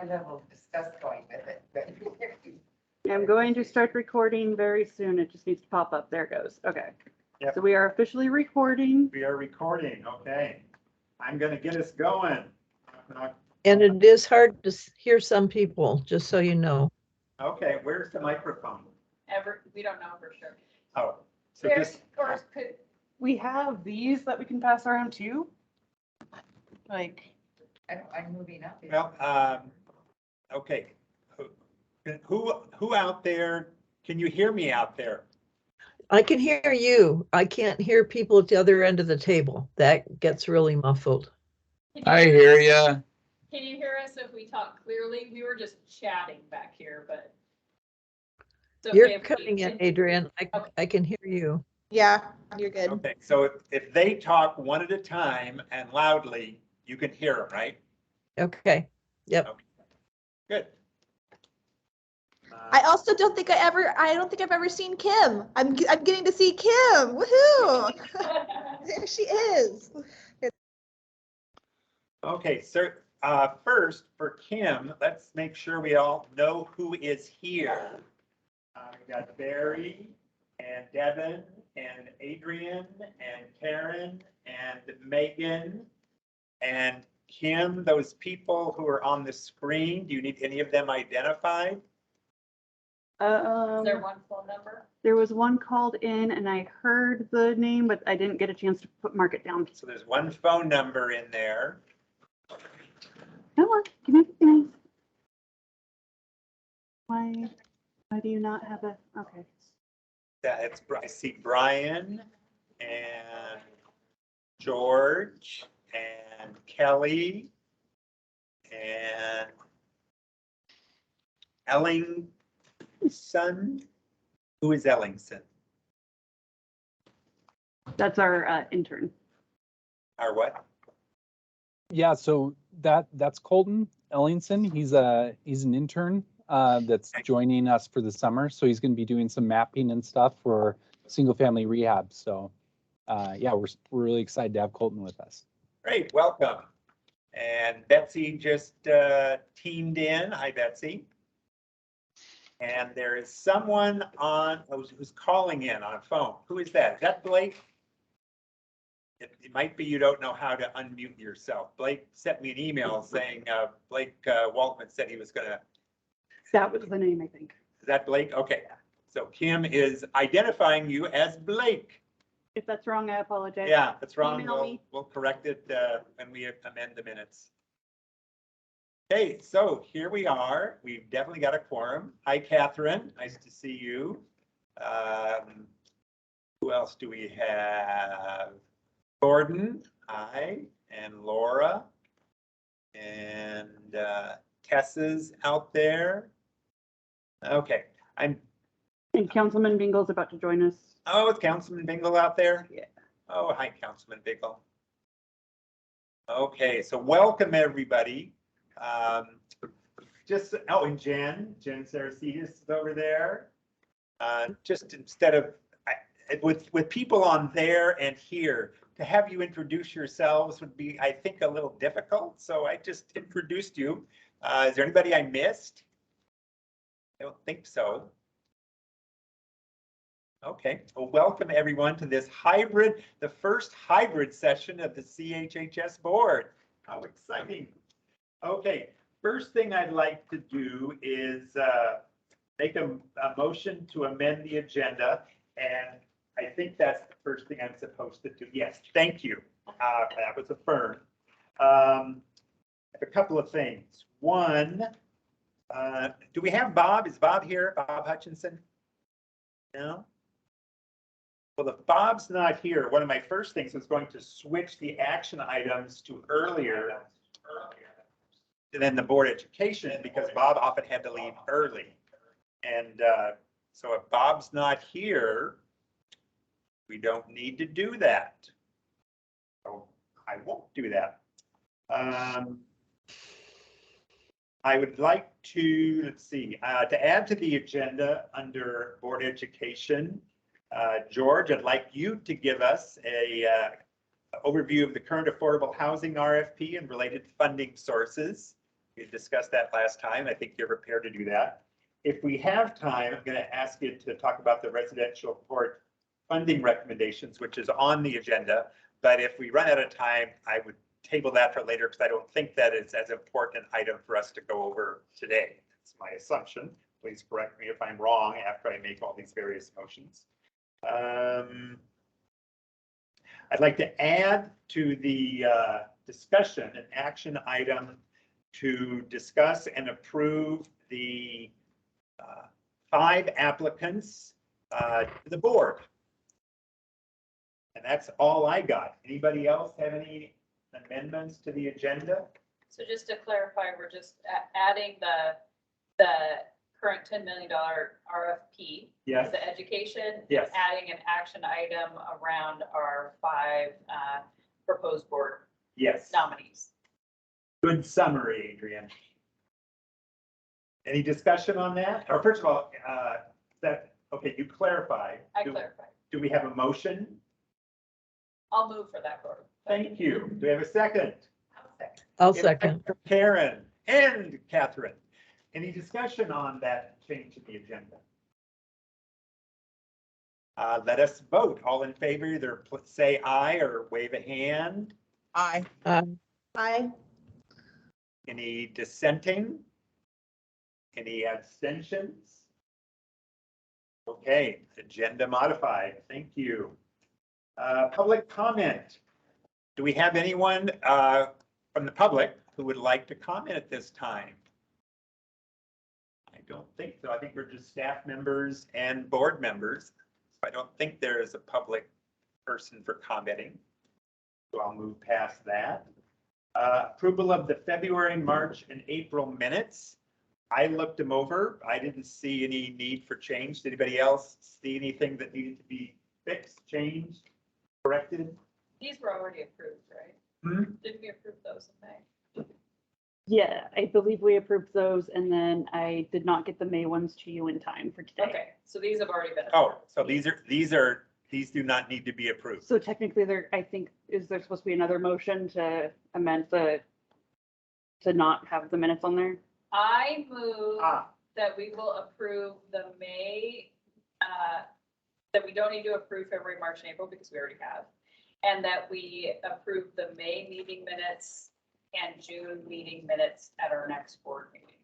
And then we'll discuss going with it. But I'm going to start recording very soon. It just needs to pop up. There it goes. Okay. Yep. So we are officially recording. We are recording, okay. I'm gonna get us going. And it is hard to hear some people, just so you know. Okay, where's the microphone? We don't know for sure. Oh, so There's, just, of course, could, We have these that we can pass around too. Like, I'm moving up. well, okay. Who out there, can you hear me out there? I can hear you. I can't hear people at the other end of the table. That gets really muffled. I hear ya. can you hear us if we talk clearly? We were just chatting back here, but. it's okay You're if we cutting in, can- Adrian. Okay. I can hear you. Yeah, you're good. Okay, so if they talk one at a time and loudly, you can hear them, right? Okay. Yep. Good. I also don't think I've ever seen Kim. I'm getting to see Kim. Woohoo! There she is. Okay, so first for Kim, let's make sure we all know who is here. We got Barry and Devin and Adrian and Karen and Megan and Kim, those people who are on the screen. Do you need any of them identified? Is there one phone number? there was one called in and I heard the name, but I didn't get a chance to mark it down. So there's one phone number in there. Come on, give me a minute. Why do you not have a, okay. That's, I see Brian and George and Kelly and Ellingson. Who is Ellingson? That's our intern. Or what? Yeah, so that's Colton Ellingson. He's an intern that's joining us for the summer. So he's going to be doing some mapping and stuff for single family rehab. So yeah, we're really excited to have Colton with us. Great, welcome. And Betsy just teamed in. Hi, Betsy. And there is someone on who's calling in on a phone. Who is that? Is that Blake? It might be you don't know how to unmute yourself. Blake sent me an email saying Blake Waltman said he was gonna. That was the name, I think. Is that Blake? Okay. So Kim is identifying you as Blake. If that's wrong, I apologize. Yeah, that's wrong. Email me. We'll correct it when we amend the minutes. Okay, so here we are. We've definitely got a quorum. Hi, Catherine. Nice to see you. Who else do we have? Gordon, hi, and Laura. And Tessa's out there. Okay, And Councilman Bingle's about to join us. oh, is Councilman Bingle out there? Yeah. Oh, hi, Councilman Bingle. Okay, so welcome, everybody. And Jen Saracidis is over there. Just instead of, with people on there and here, to have you introduce yourselves would be, I think, a little difficult. So I just introduced you. Is there anybody I missed? I don't think so. Okay, well, welcome everyone to this hybrid, the first hybrid session of the CHHS board. How exciting. Okay, first thing I'd like to do is make a motion to amend the agenda. And I think that's the first thing I'm supposed to do. Yes, thank you. That was affirmed. A couple of things. One, do we have Bob? Is Bob here? Bob Hutchinson? No? Well, if Bob's not here, one of my first things was going to switch the action items to earlier than the board education because Bob often had to leave early. And so if Bob's not here, we don't need to do that. So I won't do that. I would like to, let's see, to add to the agenda under board education, George, I'd like you to give us a overview of the current affordable housing RFP and related funding sources. We discussed that last time. I think you're prepared to do that. If we have time, I'm going to ask you to talk about the residential court funding recommendations, which is on the agenda. But if we run out of time, I would table that for later because I don't think that is as important an item for us to go over today. That's my assumption. Please correct me if I'm wrong after I make all these various motions. I'd like to add to the discussion an action item to discuss and approve the 5 applicants to the board. And that's all I got. Anybody else have any amendments to the agenda? So just to clarify, we're just adding the current $10 million RFP. Yes. The education. Yes. Adding an action item around our 5 proposed board Yes. nominees. Good summary, Adrian. Any discussion on that? Or first of all, okay, you clarified. I clarified. Do we have a motion? I'll move for that, Gordon. Thank you. Do we have a second? I'll second. Karen and Catherine. Any discussion on that change in the agenda? Let us vote. All in favor, either say aye or wave a hand. Aye. Aye. Any dissenting? Any abstentions? Okay, agenda modified. Thank you. Public comment. Do we have anyone from the public who would like to comment at this time? I don't think so. I think we're just staff members and board members. So I don't think there is a public person for commenting. So I'll move past that. Approval of the February, March, and April minutes. I looked them over. I didn't see any need for change. Did anybody else see anything that needed to be fixed, changed, corrected? These were already approved, right? Didn't we approve those in May? Yeah, I believe we approved those and then I did not get the May ones to you in time for today. Okay, so these have already been. Oh, approved. so these do not need to be approved. So technically I think, is there supposed to be another motion to amend to not have the minutes on there? I move Ah, that we will approve the May, that we don't need to approve February, March, and April because we already have. And that we approve the May meeting minutes and June meeting minutes at our next board meeting.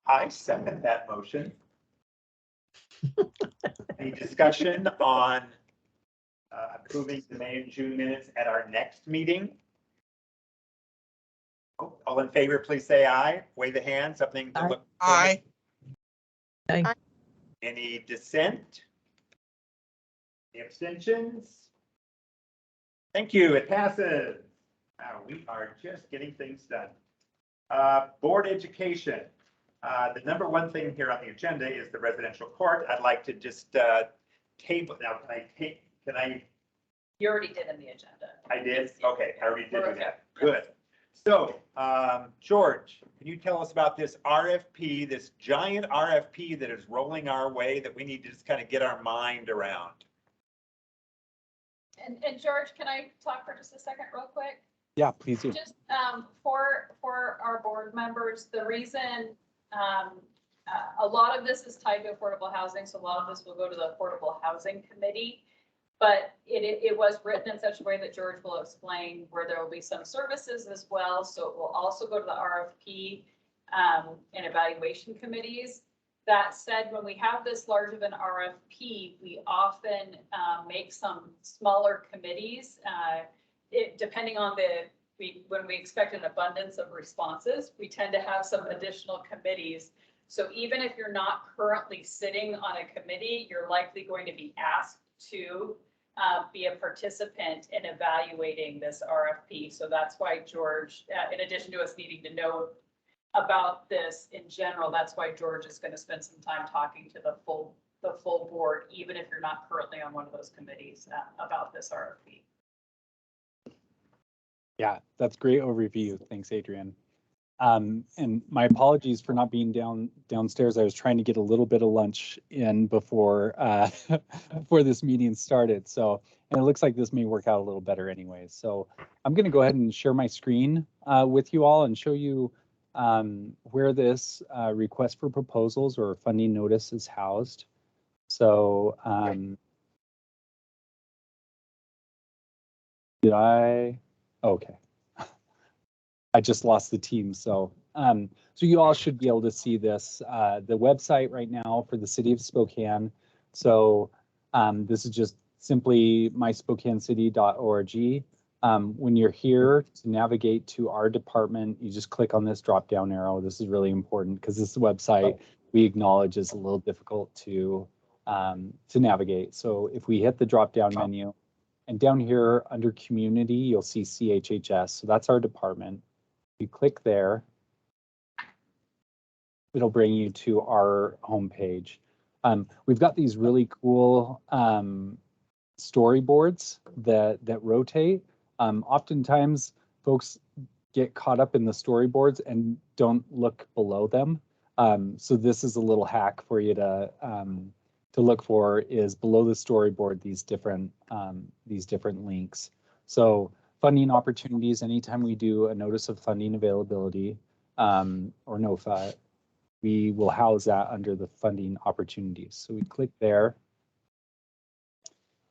I second that motion. Any discussion on approving the May and June minutes at our next meeting? Oh, all in favor, please say aye. Wave a hand, something to look. Aye. Any dissent? Any abstentions? Thank you, it passes. Wow, we are just getting things done. Board education. The number one thing here on the agenda is the residential court. I'd like to just table, now can I? You already did in the agenda. I did? Okay, I already did We're do okay. that. Good. So, George, can you tell us about this RFP, this giant RFP that is rolling our way that we need to just kind of get our mind around? And George, can I talk for just a second real quick? Yeah, please do. Just for our board members, the reason a lot of this is tied to affordable housing, so a lot of this will go to the Affordable Housing Committee. But it was written in such a way that George will explain where there will be some services as well. So it will also go to the RFP and evaluation committees. That said, when we have this large of an RFP, we often make some smaller committees. Depending on when we expect an abundance of responses, we tend to have some additional committees. So even if you're not currently sitting on a committee, you're likely going to be asked to be a participant in evaluating this RFP. So that's why George, in addition to us needing to know about this in general, that's why George is going to spend some time talking to the full board, even if you're not currently on one of those committees about this RFP. Yeah, that's great overview. Thanks, Adrian. And my apologies for not being downstairs. I was trying to get a little bit of lunch in before before this meeting started. So, and it looks like this may work out a little better anyway. So I'm going to go ahead and share my screen with you all and show you where this request for proposals or funding notice is housed. So did I? Okay. I just lost the team. So so you all should be able to see this, the website right now for the city of Spokane. So this is just simply myspokanecity.org. When you're here to navigate to our department, you just click on this drop down arrow. This is really important because this website we acknowledge is a little difficult to navigate. So if we hit the drop down menu and down here under community, you'll see CHHS. So that's our department. You click there, it'll bring you to our homepage. We've got these really cool storyboards that rotate. Oftentimes, folks get caught up in the storyboards and don't look below them. So this is a little hack for you to look for, is below the storyboard these different links. So funding opportunities, anytime we do a notice of funding availability or NOFA, we will house that under the funding opportunities. So we click there.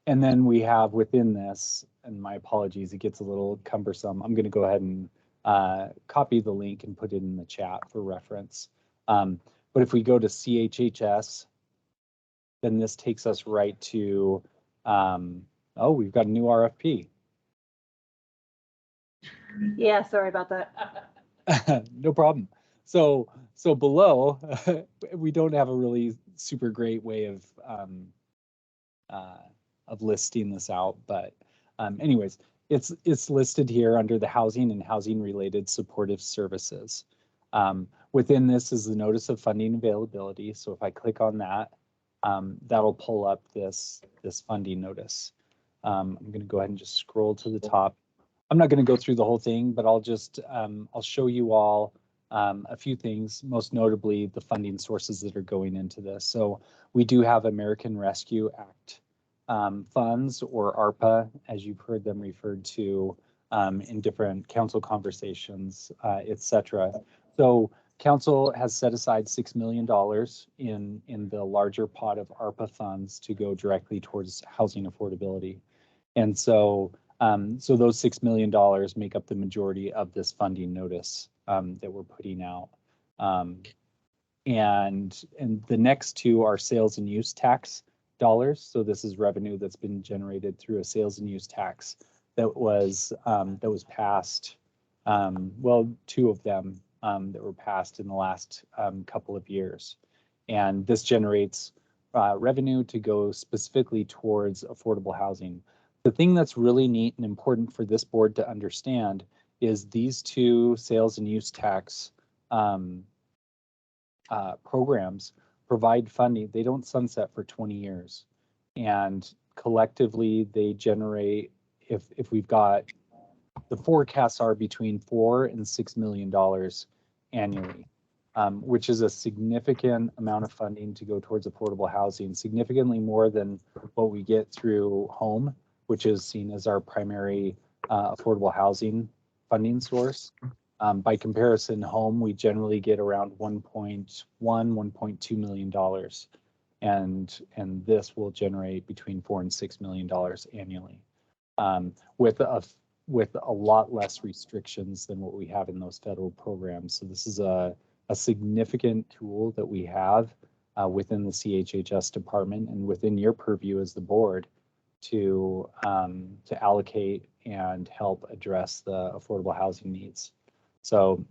And then we have within this, and my apologies, it gets a little cumbersome. I'm going to go ahead and copy the link and put it in the chat for reference. But if we go to CHHS, then this takes us right to, oh, we've got a new RFP. Yeah, sorry about that. No problem. So below, we don't have a really super great way of listing this out, but anyways, it's listed here under the housing and housing related supportive services. Within this is the notice of funding availability. So if I click on that, that'll pull up this funding notice. I'm going to go ahead and just scroll to the top. I'm not going to go through the whole thing, but I'll just I'll show you all a few things, most notably the funding sources that are going into this. So we do have American Rescue Act funds, or ARPA, as you've heard them referred to in different council conversations, etc. So council has set aside $6 million in the larger pot of ARPA funds to go directly towards housing affordability. And so so those $6 million make up the majority of this funding notice that we're putting out. And the next two are sales and use tax dollars. So this is revenue that's been generated through a sales and use tax that was passed. Well, two of them that were passed in the last couple of years. And this generates revenue to go specifically towards affordable housing. The thing that's really neat and important for this board to understand is these two sales and use tax programs provide funding. They don't sunset for 20 years. And collectively, they generate, if we've got, the forecasts are between $4 and $6 million annually, which is a significant amount of funding to go towards affordable housing, significantly more than what we get through HOME, which is seen as our primary affordable housing funding source. By comparison, HOME, we generally get around $1.2 million. And this will generate between $4 and $6 million annually, with a lot less restrictions than what we have in those federal programs. So this is a significant tool that we have within the CHHS department and within your purview as the board to allocate and help address the affordable housing needs. So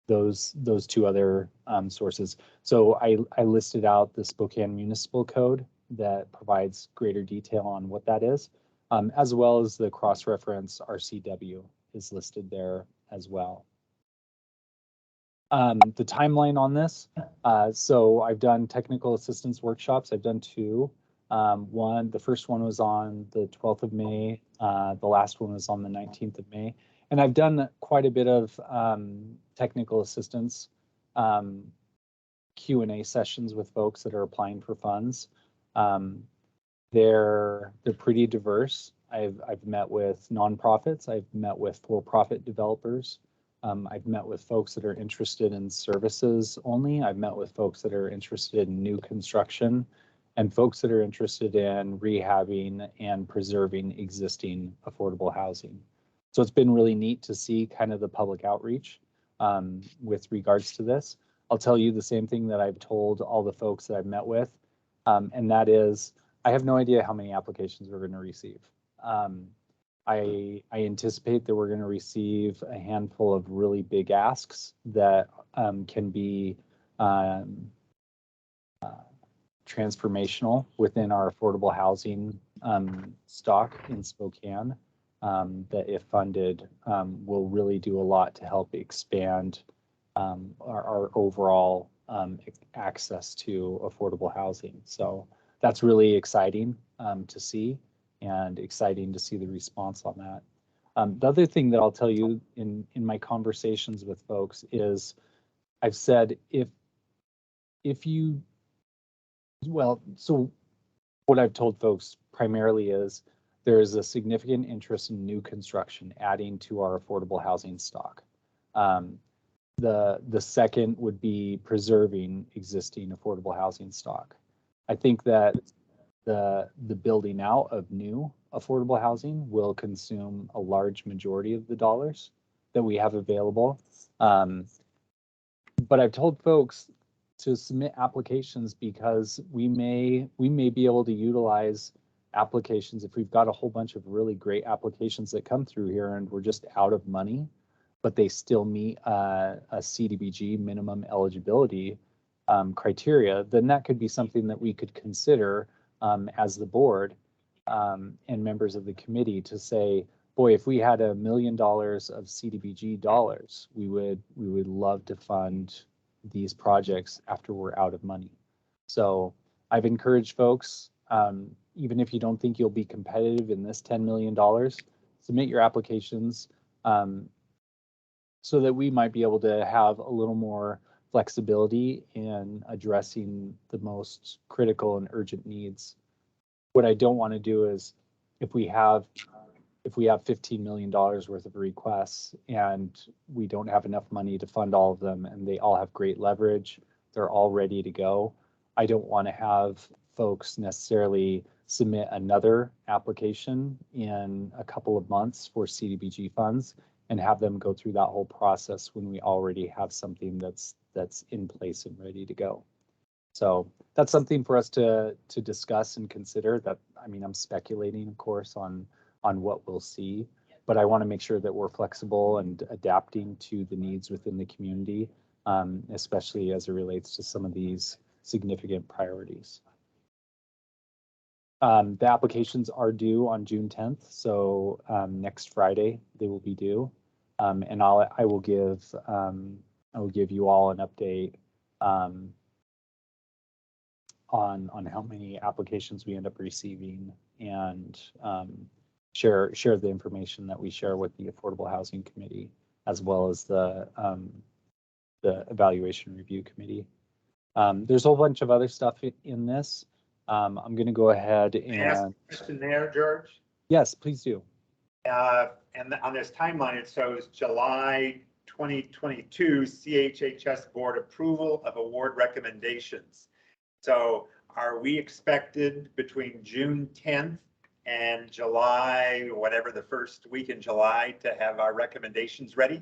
those two other sources. So I listed out the Spokane Municipal Code that provides greater detail on what that is, as well as the cross-reference RCW is listed there as well. The timeline on this, so I've done technical assistance workshops. I've done two. The first one was on the 12th of May. The last one was on the 19th of May. And I've done quite a bit of technical assistance Q&A sessions with folks that are applying for funds. They're pretty diverse. I've met with nonprofits. I've met with for-profit developers. I've met with folks that are interested in services only. I've met with folks that are interested in new construction and folks that are interested in rehabbing and preserving existing affordable housing. So it's been really neat to see kind of the public outreach with regards to this. I'll tell you the same thing that I've told all the folks that I've met with, and that is, I have no idea how many applications we're going to receive. I anticipate that we're going to receive a handful of really big asks that can be transformational within our affordable housing stock in Spokane, that if funded will really do a lot to help expand our overall access to affordable housing. So that's really exciting to see, and exciting to see the response on that. The other thing that I'll tell you in my conversations with folks is I've said if you, well, so what I've told folks primarily is there is a significant interest in new construction adding to our affordable housing stock. The second would be preserving existing affordable housing stock. I think that the building out of new affordable housing will consume a large majority of the dollars that we have available. But I've told folks to submit applications because we may be able to utilize applications if we've got a whole bunch of really great applications that come through here and we're just out of money, but they still meet a CDBG minimum eligibility criteria, then that could be something that we could consider as the board and members of the committee to say, boy, if we had $1 million of CDBG dollars, we would love to fund these projects after we're out of money. So I've encouraged folks, even if you don't think you'll be competitive in this $10 million, submit your applications so that we might be able to have a little more flexibility in addressing the most critical and urgent needs. What I don't want to do is if we have $15 million worth of requests and we don't have enough money to fund all of them and they all have great leverage, they're all ready to go. I don't want to have folks necessarily submit another application in a couple of months for CDBG funds and have them go through that whole process when we already have something that's in place and ready to go. So that's something for us to discuss and consider. That, I mean, I'm speculating, of course, on what we'll see, but I want to make sure that we're flexible and adapting to the needs within the community, especially as it relates to some of these significant priorities. The applications are due on June 10th, so next Friday they will be due, and I will give you all an update on how many applications we end up receiving and share the information that we share with the Affordable Housing Committee as well as the Evaluation Review Committee. There's a whole bunch of other stuff in this. I'm going to go ahead and ask a question there, George. Yes, please do. And on this timeline, it shows July 2022 CHHS board approval of award recommendations. So are we expected between June 10th and July, whatever the first week in July, to have our recommendations ready?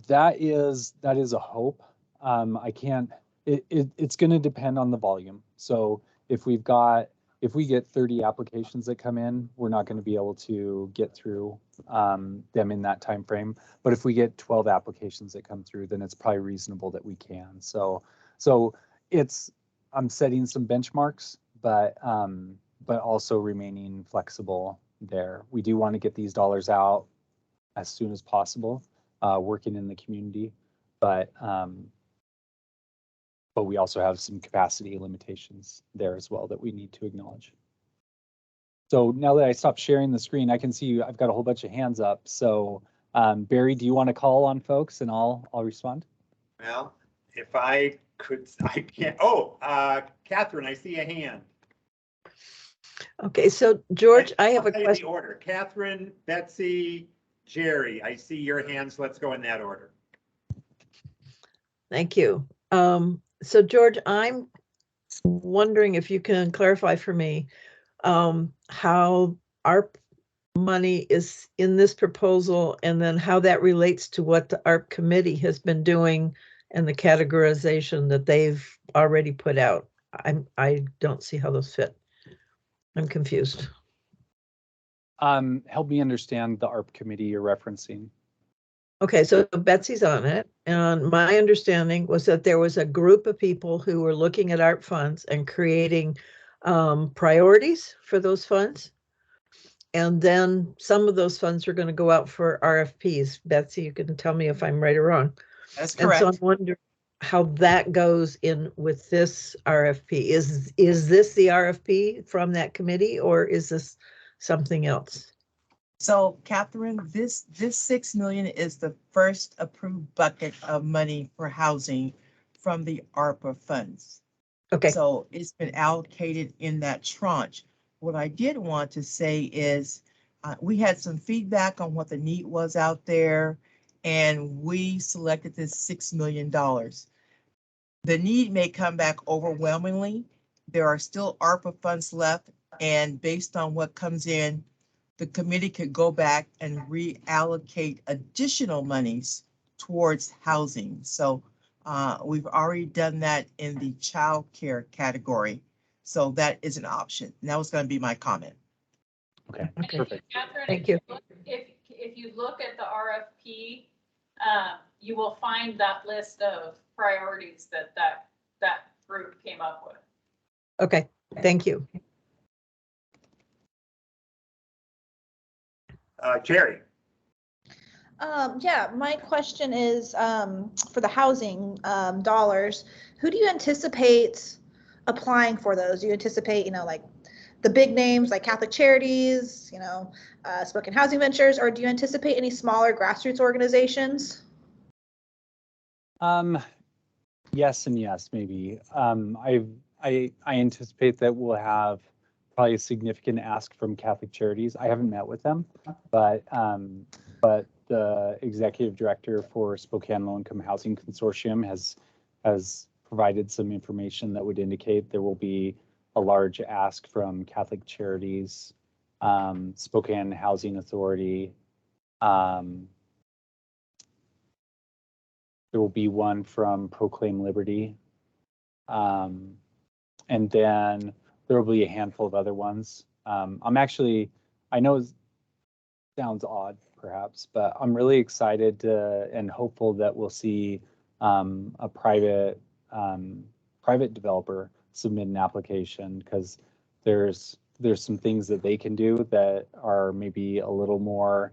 That is a hope. I can't. It's going to depend on the volume. So if we get 30 applications that come in, we're not going to be able to get through them in that time frame. But if we get 12 applications that come through, then it's probably reasonable that we can. So I'm setting some benchmarks, but also remaining flexible there. We do want to get these dollars out as soon as possible, working in the community, but we also have some capacity limitations there as well that we need to acknowledge. So now that I stopped sharing the screen, I can see I've got a whole bunch of hands up. So Barry, do you want to call on folks and I'll respond? Well, if I could, I can't. Catherine, I see a hand. Okay, so George, I have I'll a tell you question. the order. Catherine, Betsy, Jerry, I see your hands. Let's go in that order. Thank you. So George, I'm wondering if you can clarify for me how ARP money is in this proposal and then how that relates to what the ARP committee has been doing and the categorization that they've already put out. I don't see how those fit. I'm confused. Help me understand the ARP committee you're referencing. Okay, so Betsy's on it, and my understanding was that there was a group of people who were looking at ARP funds and creating priorities for those funds. And then some of those funds are going to go out for RFPs. Betsy, you can tell me if I'm right or wrong. That's And so I'm correct. wondering how that goes in with this RFP. Is this the RFP from that committee, or is this something else? So Catherine, this 6 million is the first approved bucket of money for housing from the ARPA funds. Okay, So it's been allocated in that tranche. What I did want to say is we had some feedback on what the need was out there, and we selected this $6 million. The need may come back overwhelmingly. There are still ARPA funds left, and based on what comes in, the committee could go back and reallocate additional monies towards housing. So we've already done that in the child care category. So that is an option. And that was going to be my comment. Okay, Okay. perfect. Catherine, Thank you. if you look at the RFP, you will find that list of priorities that group came up with. okay, thank you. Jerry. Yeah, my question is, for the housing, dollars, who do you anticipate applying for those? Do you anticipate, like the big names like Catholic Charities, Spokane Housing Ventures, or do you anticipate any smaller grassroots organizations? Yes and yes, maybe. I anticipate that we'll have probably a significant ask from Catholic Charities. I haven't met with them, but the executive director for Spokane Low Income Housing Consortium has provided some information that would indicate there will be a large ask from Catholic Charities, Spokane Housing Authority. There will be one from Proclaim Liberty. And then there will be a handful of other ones. I know it sounds odd perhaps, but I'm really excited and hopeful that we'll see a private developer submit an application, because there's some things that they can do that are maybe a little more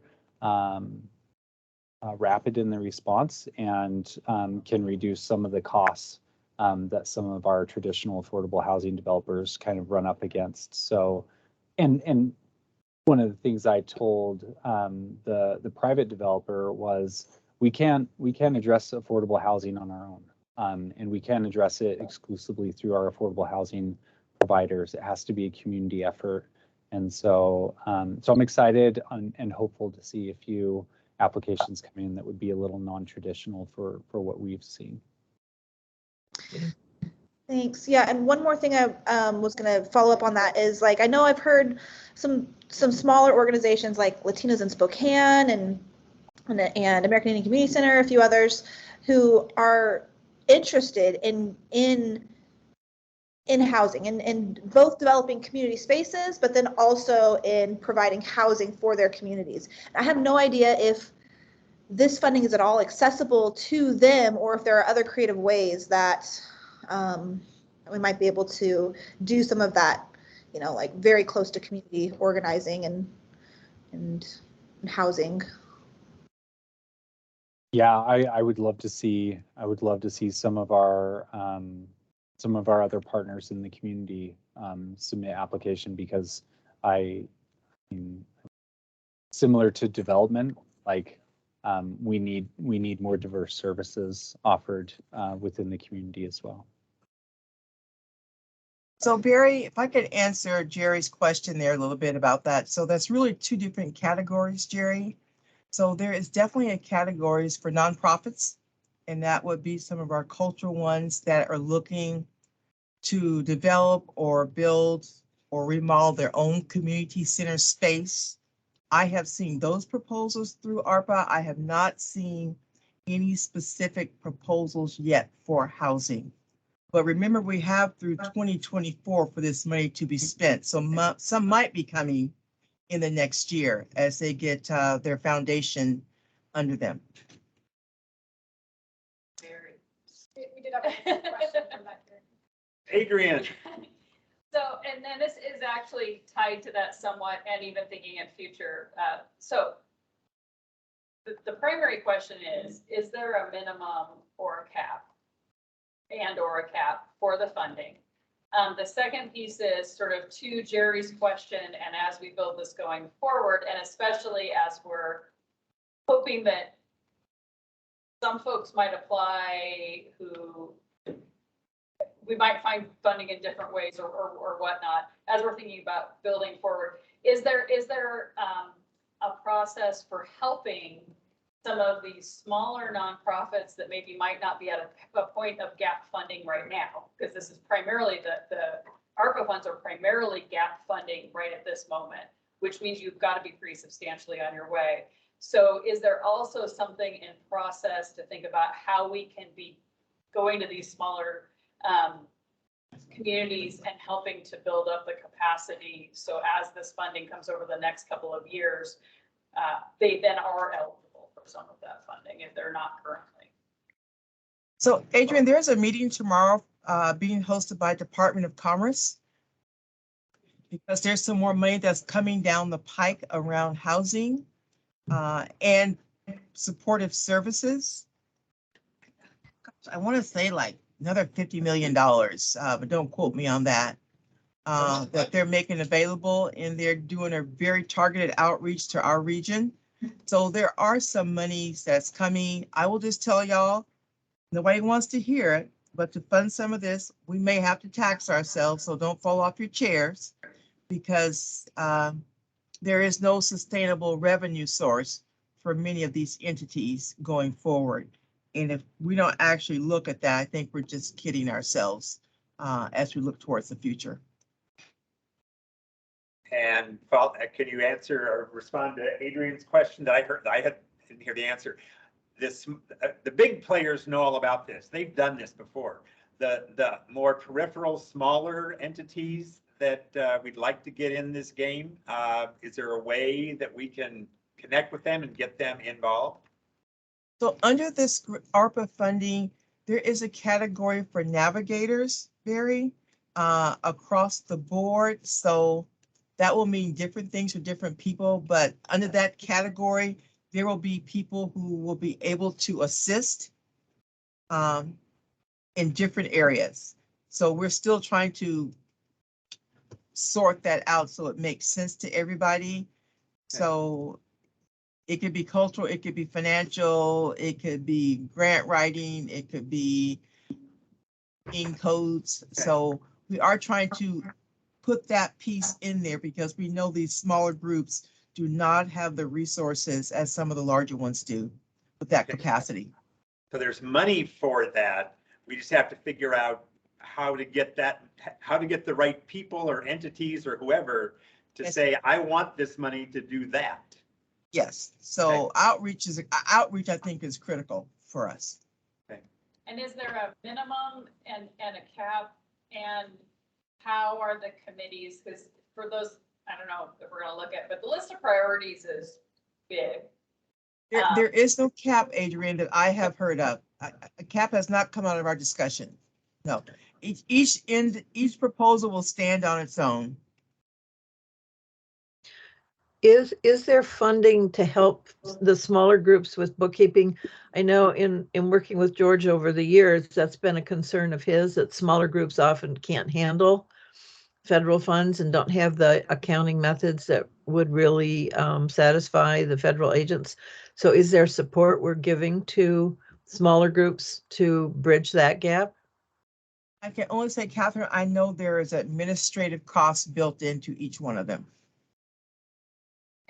rapid in the response and can reduce some of the costs that some of our traditional affordable housing developers kind of run up against. So, and one of the things I told the private developer was we can't address affordable housing on our own, and we can't address it exclusively through our affordable housing providers. It has to be a community effort, and so I'm excited and hopeful to see a few applications come in that would be a little non-traditional for what we've seen. Thanks. Yeah, and one more thing I was going to follow up on that is, like, I know I've heard some smaller organizations like Latinos in Spokane and American Indian Community Center, a few others, who are interested in housing and both developing community spaces, but then also in providing housing for their communities. I have no idea if this funding is at all accessible to them, or if there are other creative ways that we might be able to do some of that, like very close to community organizing and housing. Yeah, I would love to see some of our other partners in the community submit application, because similar to development, like we need more diverse services offered within the community as well. So Barry, if I could answer Jerry's question there a little bit about that. So that's really two different categories, Jerry. So there is definitely a categories for nonprofits, and that would be some of our cultural ones that are looking to develop or build or remodel their own community center space. I have seen those proposals through ARPA. I have not seen any specific proposals yet for housing. But remember, we have through 2024 for this money to be spent. So some might be coming in the next year as they get their foundation under them. We did have a question from that here. Adrian, So, and then this is actually tied to that somewhat, and even thinking in future. So the primary question is there a minimum or a cap? And or a cap for the funding? The second piece is sort of to Jerry's question, and as we build this going forward, and especially as we're hoping that some folks might apply who we might find funding in different ways or whatnot, as we're thinking about building forward. Is there a process for helping some of these smaller nonprofits that maybe might not be at a point of gap funding right now? Because this is primarily the ARPA funds are primarily gap funding right at this moment, which means you've got to be pretty substantially on your way. So is there also something in process to think about how we can be going to these smaller communities and helping to build up the capacity, so as this funding comes over the next couple of years, they then are eligible for some of that funding if they're not currently? So Adrian, there's a meeting tomorrow being hosted by Department of Commerce, because there's some more money that's coming down the pike around housing and supportive services. I want to say like another $50 million, but don't quote me on that, that they're making available, and they're doing a very targeted outreach to our region. So there are some monies that's coming. I will just tell y'all, nobody wants to hear it, but to fund some of this, we may have to tax ourselves. So don't fall off your chairs, because there is no sustainable revenue source for many of these entities going forward. And if we don't actually look at that, I think we're just kidding ourselves as we look towards the future. and can you answer or respond to Adrian's question that I heard? Didn't hear the answer. The big players know all about this. They've done this before. The more peripheral, smaller entities that we'd like to get in this game, is there a way that we can connect with them and get them involved? So under this ARPA funding, there is a category for navigators, Barry, across the board. So that will mean different things for different people, but under that category, there will be people who will be able to assist in different areas. So we're still trying to sort that out so it makes sense to everybody. So it could be cultural, it could be financial, it could be grant writing, it could be in codes. So we are trying to put that piece in there because we know these smaller groups do not have the resources as some of the larger ones do with that capacity. So there's money for that. We just have to figure out how to get the right people or entities or whoever to say, I want this money to do that. Yes. So outreach, I think, is critical for us. And is there a minimum and a cap, and how are the committees? Because for those, I don't know if we're going to look at, but the list of priorities is big. There is no cap, Adrian, that I have heard of. A cap has not come out of our discussion. No, each proposal will stand on its own. Is there funding to help the smaller groups with bookkeeping? I know in working with George over the years, that's been a concern of his, that smaller groups often can't handle federal funds and don't have the accounting methods that would really satisfy the federal agents. So is there support we're giving to smaller groups to bridge that gap? I can only say, Catherine, I know there is administrative costs built into each one of them.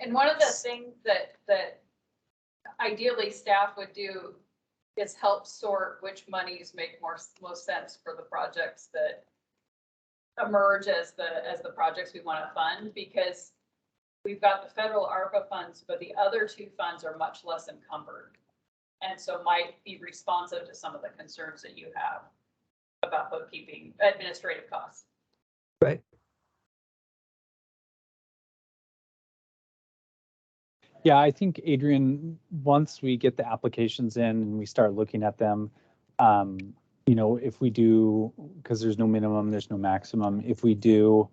And one of the things that ideally staff would do is help sort which monies make most sense for the projects that emerge as the projects we want to fund, because we've got the federal ARPA funds, but the other two funds are much less encumbered. And so might be responsive to some of the concerns that you have about bookkeeping, administrative costs. Right. Yeah, I think, Adrian, once we get the applications in and we start looking at them, you know, if we do, because there's no minimum, there's no maximum, if we do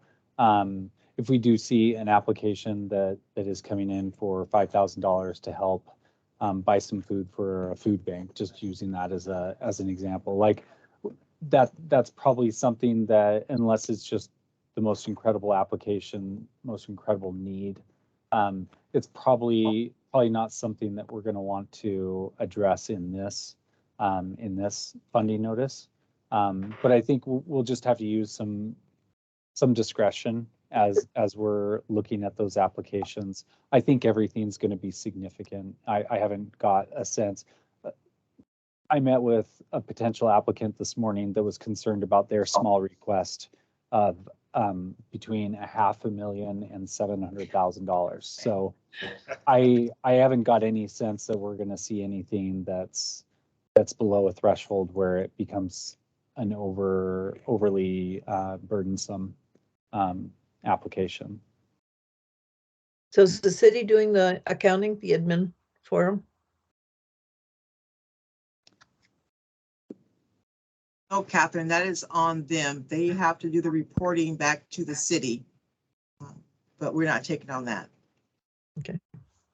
see an application that is coming in for $5,000 to help buy some food for a food bank, just using that as an example, like that's probably something that, unless it's just the most incredible application, most incredible need, it's probably not something that we're going to want to address in this funding notice. But I think we'll just have to use some discretion as we're looking at those applications. I think everything's going to be significant. I haven't got a sense. I met with a potential applicant this morning that was concerned about their small request of between $500,000 and $700,000. So I haven't got any sense that we're going to see anything that's below a threshold where it becomes an overly burdensome application. So is the city doing the accounting, the admin for them? Oh, Catherine, that is on them. They have to do the reporting back to the city. But we're not taking on that.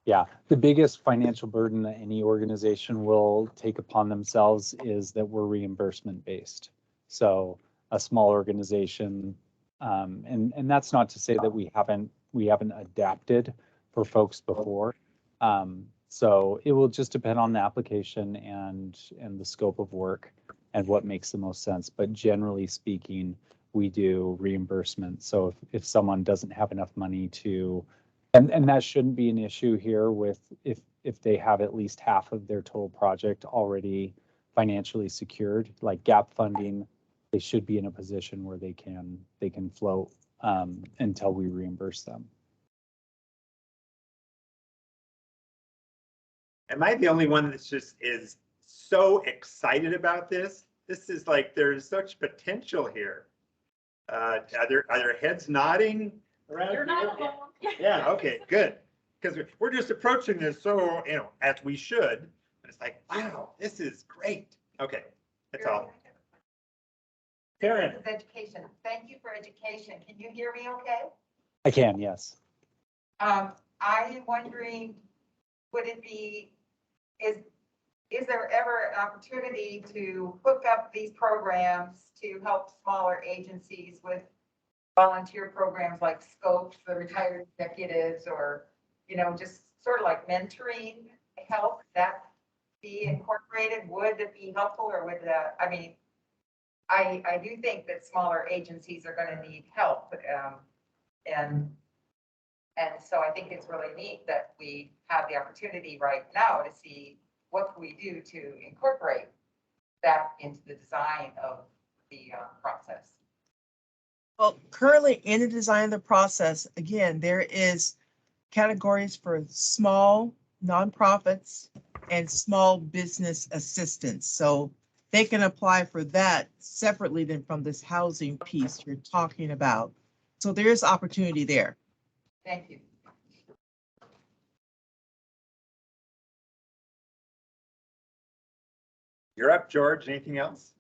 Yeah, the biggest financial burden that any organization will take upon themselves is that we're reimbursement based. So a small organization, and that's not to say that we haven't adapted for folks before. So it will just depend on the application and the scope of work and what makes the most sense. But generally speaking, we do reimbursement. So if someone doesn't have enough money to, and that shouldn't be an issue here with if they have at least half of their total project already financially secured, like gap funding, they should be in a position where they can float until we reimburse them. Am I the only one that's just is so excited about this? This is like, there's such potential here. Are there heads nodding around? You're not here? alone. Yeah, okay, good. Because we're just approaching this so, as we should. But it's like, wow, this is great. Okay, that's all. Karen. This is education. Thank you for education. Can you hear me okay? I can, yes. I am wondering, would it be, is there ever an opportunity to hook up these programs to help smaller agencies with volunteer programs like Scopes, the retired executives, or, just sort of like mentoring help that be incorporated? Would it be helpful, or would I do think that smaller agencies are going to need help. And so I think it's really neat that we have the opportunity right now to see what can we do to incorporate that into the design of the process. Well, currently in the design of the process, again, there is categories for small nonprofits and small business assistance. So they can apply for that separately than from this housing piece you're talking about. So there is opportunity there. Thank you. You're up, George. Anything else?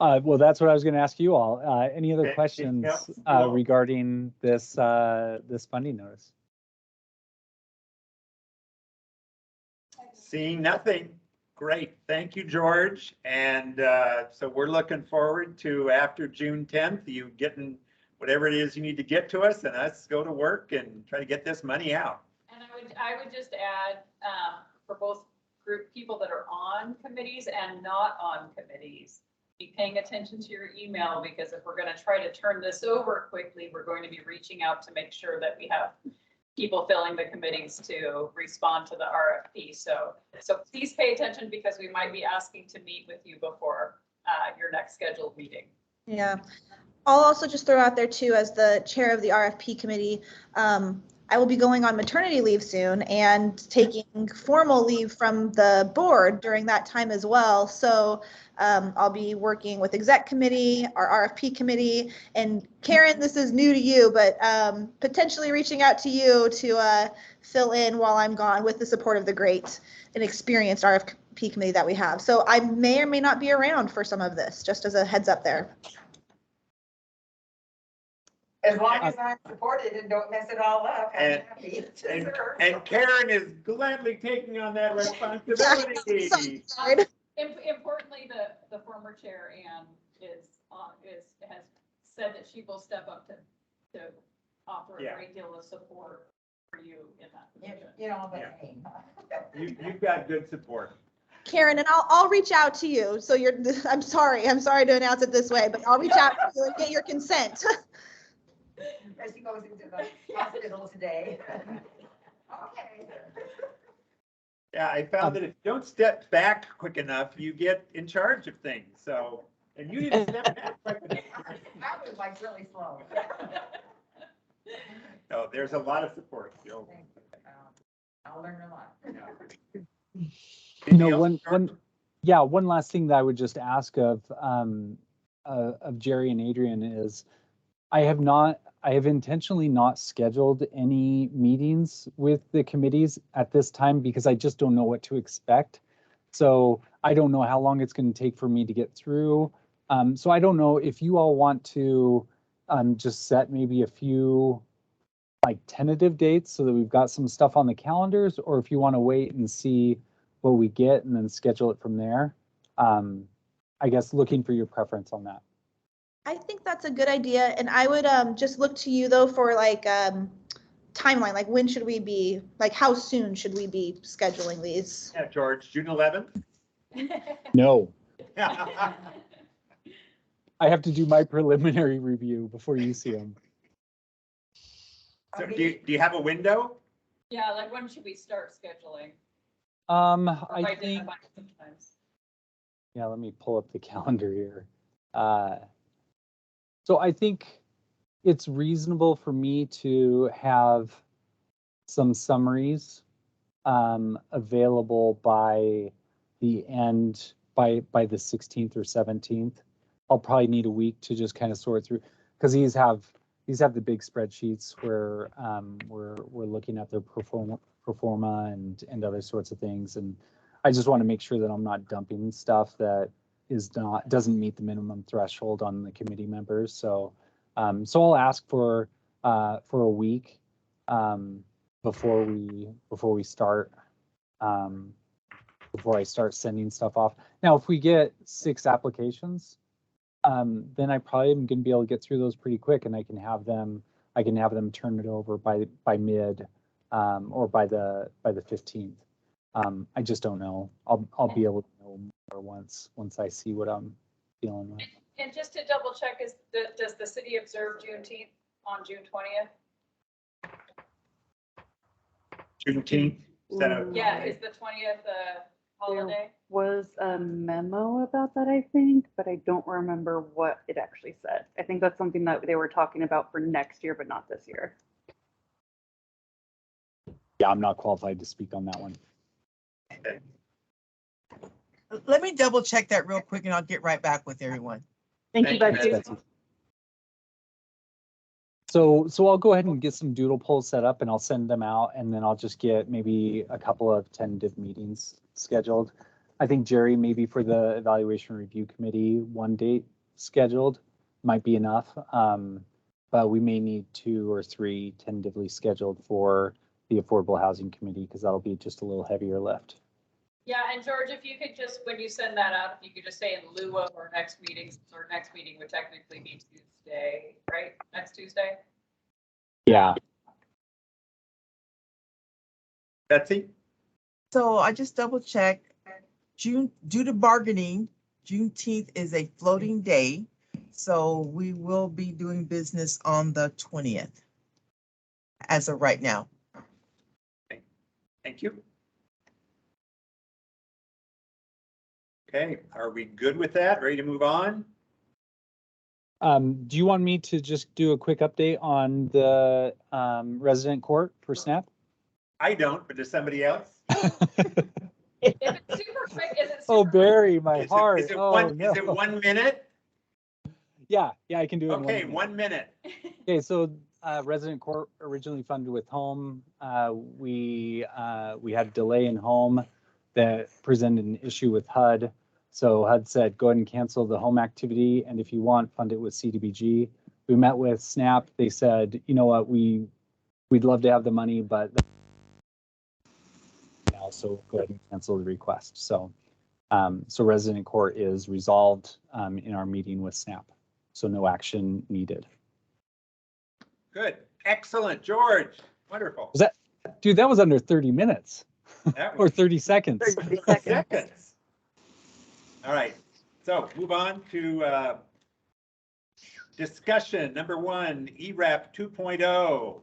Well, that's what I was going to ask you all. Any other Okay, questions yeah. regarding this this funding notice? Seeing nothing. Great. Thank you, George. And so we're looking forward to, after June 10th, you getting whatever it is you need to get to us, and us go to work and try to get this money out. And I would just add, for both group people that are on committees and not on committees. Be paying attention to your email, because if we're going to try to turn this over quickly, we're going to be reaching out to make sure that we have people filling the committees to respond to the RFP. So please pay attention, because we might be asking to meet with you before your next scheduled meeting. Yeah. I'll also just throw out there too, as the chair of the RFP committee, I will be going on maternity leave soon and taking formal leave from the board during that time as well. So I'll be working with exec committee, our RFP committee, and Karen, this is new to you, but potentially reaching out to you to fill in while I'm gone with the support of the great and experienced RFP committee that we have. So I may or may not be around for some of this, just as a heads up there. As long as I'm supported and don't mess it all up, I'm And- happy to serve. And Karen is gladly taking on that responsibility. Importantly, the former chair, Ann, has said that she will step up to offer a Yeah. great deal of support for you in that position. You know, the Yeah. name. You've got good support. Karen, and I'll reach out to you. So I'm sorry to announce it this way, but I'll reach out to you and get your consent. As he goes into the hospital today. Okay. Yeah, I found that if you don't step back quick enough, you get in charge of things. So, and you need to step back quick enough. I was like really slow. No, there's a lot of support. Jill. I'll learn a lot. Yeah. You know, Anything else, one last thing that I would just ask of Jerry and Adrian is, I have intentionally not scheduled any meetings with the committees at this time, because I just don't know what to expect. So I don't know how long it's going to take for me to get through. So I don't know if you all want to just set maybe a few like tentative dates so that we've got some stuff on the calendars, or if you want to wait and see what we get and then schedule it from there. I guess looking for your preference on that. I think that's a good idea. And I would just look to you though for like timeline, like when should we be, like how soon should we be scheduling these? Yeah, George, June 11th? No, Yeah. I have to do my preliminary review before you see them. So do you have a window? Yeah, like when should we start scheduling? I Or by think, identifying sometimes. yeah, let me pull up the calendar here. So I think it's reasonable for me to have some summaries available by the end, by the 16th or 17th. I'll probably need a week to just kind of sort through, because these have the big spreadsheets where we're looking at their performa and other sorts of things. And I just want to make sure that I'm not dumping stuff that doesn't meet the minimum threshold on the committee members. So I'll ask for a week before we start, before I start sending stuff off. Now, if we get 6 applications, then I probably am going to be able to get through those pretty quick, and I can have them turn it over by mid or by the 15th. I just don't know. I'll be able to know more once I see what I'm dealing with. And just to double check, does the city observe Juneteenth on June 20th? Juneteenth? Is that a- Yeah, is the 20th a holiday? Was a memo about that, I think, but I don't remember what it actually said. I think that's something that they were talking about for next year, but not this year. Yeah, I'm not qualified to speak on that one. Okay. Let me double check that real quick and I'll get right back with everyone. Thank you, Thank you, Betsy. Betsy. So I'll go ahead and get some doodle polls set up and I'll send them out, and then I'll just get maybe a couple of tentative meetings scheduled. I think Jerry, maybe for the evaluation review committee, one date scheduled might be enough. But we may need 2 or 3 tentatively scheduled for the affordable housing committee, because that'll be just a little heavier lift. Yeah, and George, if you could just, when you send that out, if you could just say in lieu of our next meetings, our next meeting would technically be Tuesday, right? Next Tuesday? Yeah. Betsy? So I just double checked. June, due to bargaining, Juneteenth is a floating day. So we will be doing business on the 20th as of right now. Thank you. Okay, are we good with that? Ready to move on? Do you want me to just do a quick update on the resident court for SNAP? I don't, but does somebody else? If it's super quick, is it super? Oh, Barry, my Is it- heart. Is it Oh, one, no. is it 1 minute? Yeah, I can do it. in Okay, minute. 1 minute. Okay, so resident court originally funded with home. We had delay in home that presented an issue with HUD. So HUD said, go ahead and cancel the home activity, and if you want, fund it with CDBG. We met with SNAP. They said, you know what, we'd love to have the money, but now, so go ahead and cancel the request. So resident court is resolved in our meeting with SNAP. So no action needed. Good, excellent, George, wonderful. Was that, dude, that was under 30 minutes That or was 30 seconds. 30 seconds. seconds. All right, so move on to discussion number 1, ERAP 2.0.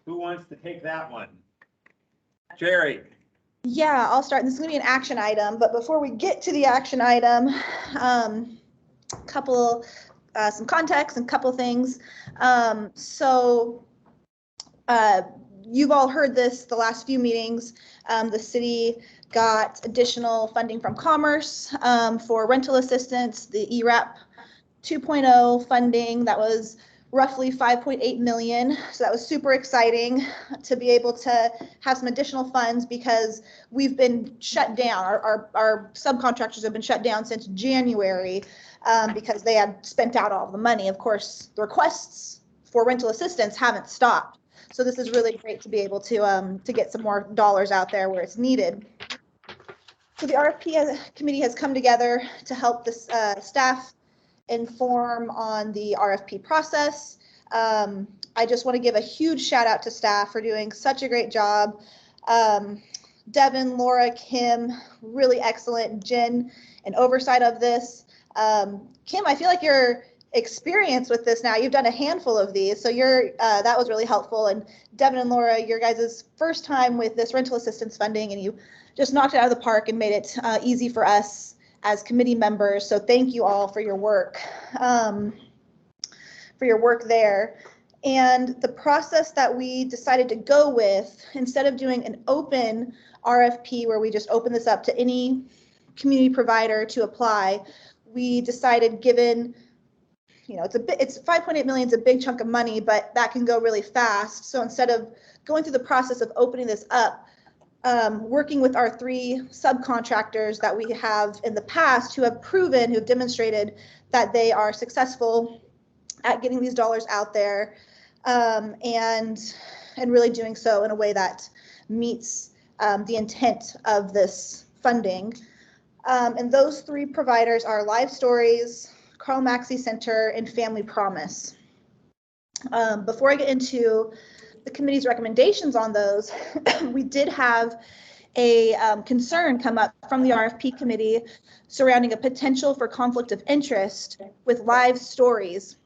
Who wants to take that one? Jerry. Yeah, I'll start. This is going to be an action item, but before we get to the action item, some context and couple things. You've all heard this the last few meetings. The city got additional funding from Commerce for rental assistance, the ERAP 2.0 funding that was roughly 5.8 million. So that was super exciting to be able to have some additional funds because we've been shut down. Our subcontractors have been shut down since January because they had spent out all the money. Of course, the requests for rental assistance haven't stopped. So this is really great to be able to get some more dollars out there where it's needed. So the RFP committee has come together to help the staff inform on the RFP process. I just want to give a huge shout out to staff for doing such a great job. Devin, Laura, Kim, really excellent. Jen, and oversight of this. Kim, I feel like you're experienced with this now. You've done a handful of these, so that was really helpful. And Devin and Laura, your guys' first time with this rental assistance funding, and you just knocked it out of the park and made it easy for us as committee members. So thank you all for your work, there. And the process that we decided to go with, instead of doing an open RFP where we just open this up to any community provider to apply, we decided, given, it's 5.8 million is a big chunk of money, but that can go really fast. So instead of going through the process of opening this up, working with our 3 subcontractors that we have in the past who have demonstrated that they are successful at getting these dollars out there, and really doing so in a way that meets the intent of this funding. And those 3 providers are Live Stories, Carl Maxey Center, and Family Promise. Before I get into the committee's recommendations on those, we did have a concern come up from the RFP committee surrounding a potential for conflict of interest with Live Stories.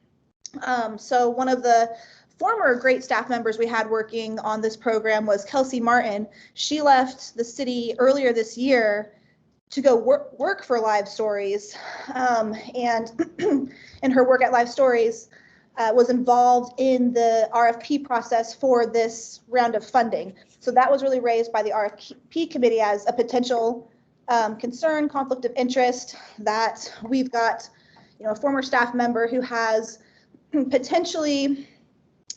So one of the former great staff members we had working on this program was Kelsey Martin. She left the city earlier this year to go work for Live Stories, and in her work at Live Stories, was involved in the RFP process for this round of funding. So that was really raised by the RFP committee as a potential concern, conflict of interest, that we've got, a former staff member who has potentially,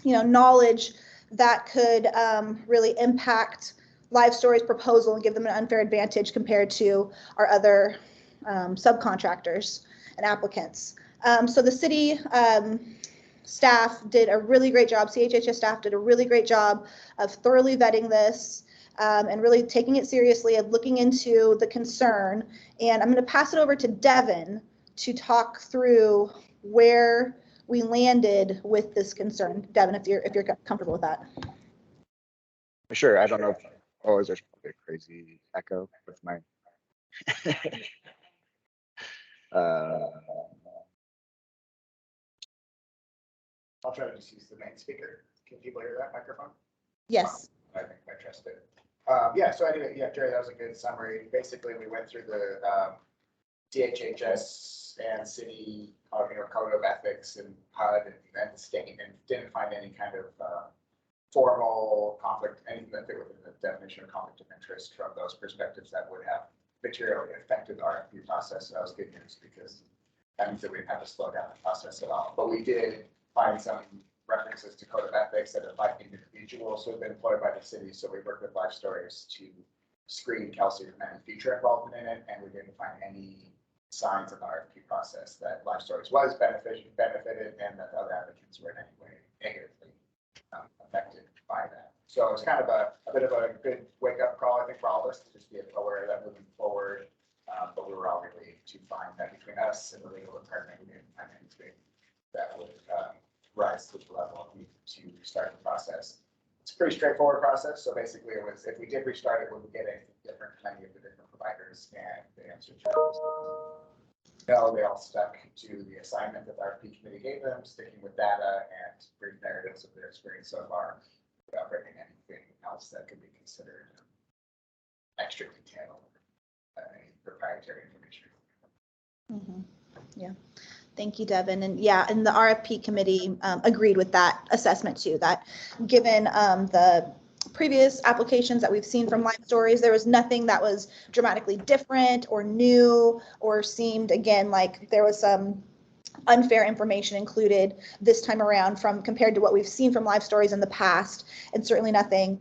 knowledge that could really impact Live Stories' proposal and give them an unfair advantage compared to our other subcontractors and applicants. So the city staff did a really great job. CHHS staff did a really great job of thoroughly vetting this and really taking it seriously and looking into the concern. And I'm going to pass it over to Devin to talk through where we landed with this concern. Devin, if you're comfortable with that. Sure. I don't know if, is there a crazy echo with my. I'll try to just use the main speaker. Can people hear that microphone? Yes. I think I trust it. Yeah, so anyway, yeah, Jerry, that was a good summary. Basically, we went through the DHHS and city, code of ethics and HUD and the state, and didn't find any kind of formal conflict, anything that fit within the definition of conflict of interest from those perspectives that would have materially affected the RFP process. So that was good news because that means that we didn't have to slow down the process at all. But we did find some references to code of ethics that apply to individuals who have been employed by the city. So we worked with Life Stories to screen Kelsey from any future involvement in it, and we didn't find any signs in the RFP process that Life Stories was benefited and that the other applicants were in any way negatively affected by that. So it's kind of a bit of a good wake up call, I think, for all of us to just be aware of that moving forward. But we were all relieved to find that between us and the legal department, we didn't find anything that would rise to the level of need to start the process. It's a pretty straightforward process. So basically it was, if we did restart it, would we get anything different from any of the different providers? And the answer to no, they all stuck to the assignment that the RFP committee gave them, sticking with data and brief narratives of their experience so far without bringing anything else that could be considered extra detail, any proprietary information. Mm-hmm. Yeah. Thank you, Devin. And yeah, and the RFP committee agreed with that assessment too, that given the previous applications that we've seen from Life Stories, there was nothing that was dramatically different or new or seemed, again, like there was some unfair information included this time around from compared to what we've seen from Life Stories in the past, and certainly nothing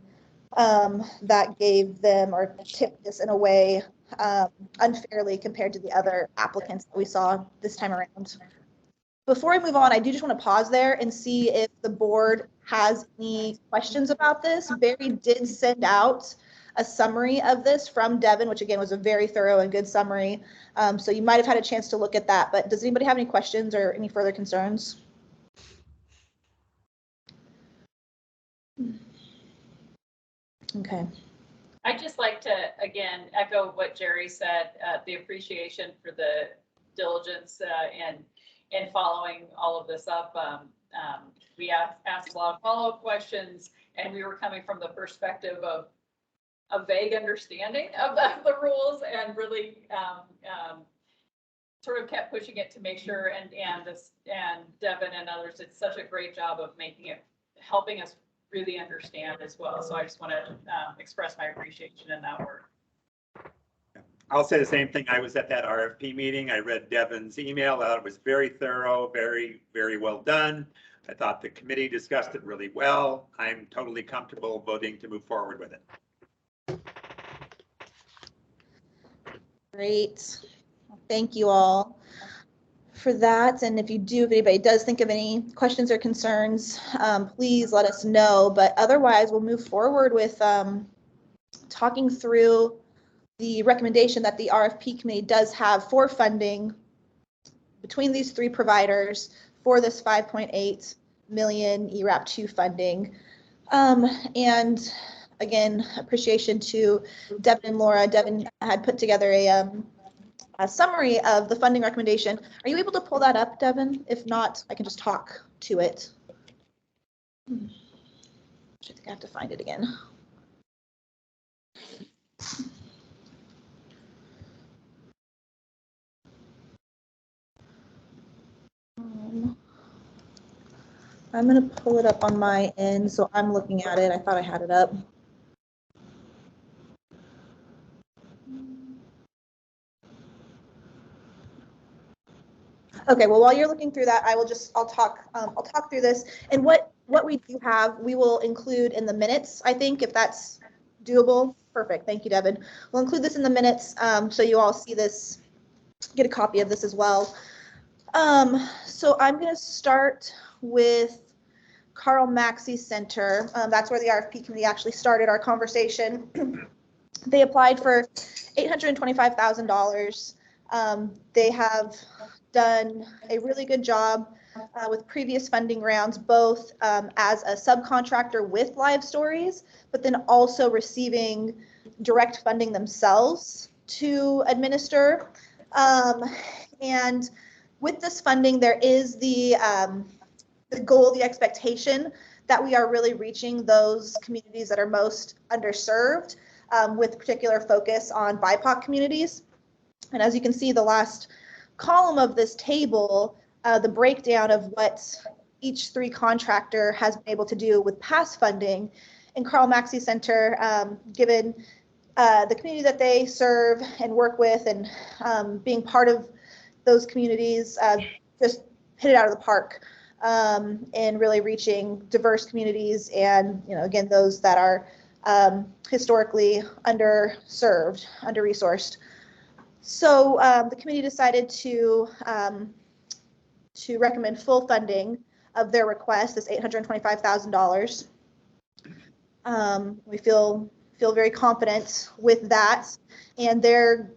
that gave them or tipped this in a way unfairly compared to the other applicants that we saw this time around. Before I move on, I do just want to pause there and see if the board has any questions about this. Barry did send out a summary of this from Devin, which again was a very thorough and good summary. So you might have had a chance to look at that, but does anybody have any questions or any further concerns? Okay. I'd just like to, again, echo what Jerry said, the appreciation for the diligence and following all of this up. We asked a lot of follow-up questions, and we were coming from the perspective of a vague understanding of the rules, and really sort of kept pushing it to make sure, and Devin and others did such a great job of making it, helping us really understand as well. So I just want to express my appreciation in that work. I'll say the same thing. I was at that RFP meeting. I read Devin's email. I thought it was very thorough, very, very well done. I thought the committee discussed it really well. I'm totally comfortable voting to move forward with it. Great. Thank you all for that. And if anybody does think of any questions or concerns, please let us know. But otherwise, we'll move forward with talking through the recommendation that the RFP committee does have for funding between these three providers for this 5.8 million ERAP2 funding. And again, appreciation to Devin and Laura. Devin had put together a summary of the funding recommendation. Are you able to pull that up, Devin? If not, I can just talk to it. I think I have to find it again. I'm going to pull it up on my end, so I'm looking at it. I thought I had it up. Okay, well, while you're looking through that, I'll talk through this. And what we do have, we will include in the minutes, I think, if that's doable. Perfect. Thank you, Devin. We'll include this in the minutes so you all see this, get a copy of this as well. So I'm going to start with Karl Maxey Center. That's where the RFP committee actually started our conversation. They applied for $825,000. They have done a really good job with previous funding rounds, both as a subcontractor with Live Stories, but then also receiving direct funding themselves to administer. And with this funding, there is the goal, the expectation that we are really reaching those communities that are most underserved, with particular focus on BIPOC communities. And as you can see, the last column of this table, the breakdown of what each 3 contractor has been able to do with past funding. In Carl Maxey Center, given the community that they serve and work with, and being part of those communities, just hit it out of the park, in really reaching diverse communities and, again, those that are historically underserved, under-resourced. So the committee decided to recommend full funding of their request, this $825,000. We feel very confident with that, and they're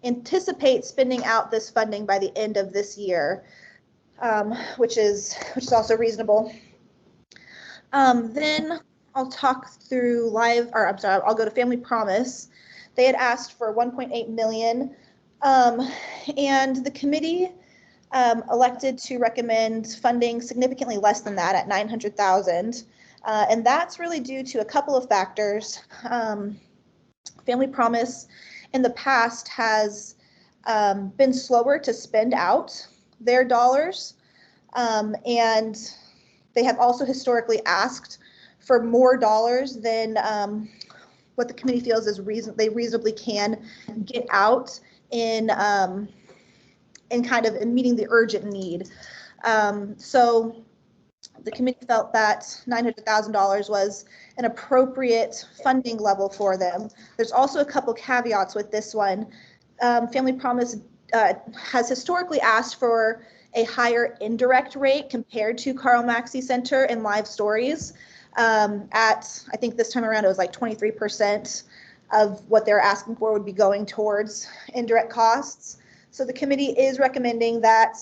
anticipate spending out this funding by the end of this year, which is also reasonable. Then I'll talk through I'll go to Family Promise. They had asked for 1.8 million, and the committee elected to recommend funding significantly less than that at 900,000. And that's really due to a couple of factors. Family Promise in the past has been slower to spend out their dollars, and they have also historically asked for more dollars than what the committee feels is they reasonably can get out in kind of in meeting the urgent need. So the committee felt that $900,000 was an appropriate funding level for them. There's also a couple caveats with this one. Family Promise has historically asked for a higher indirect rate compared to Carl Maxey Center and Live Stories. I think this time around it was like 23% of what they're asking for would be going towards indirect costs. So the committee is recommending that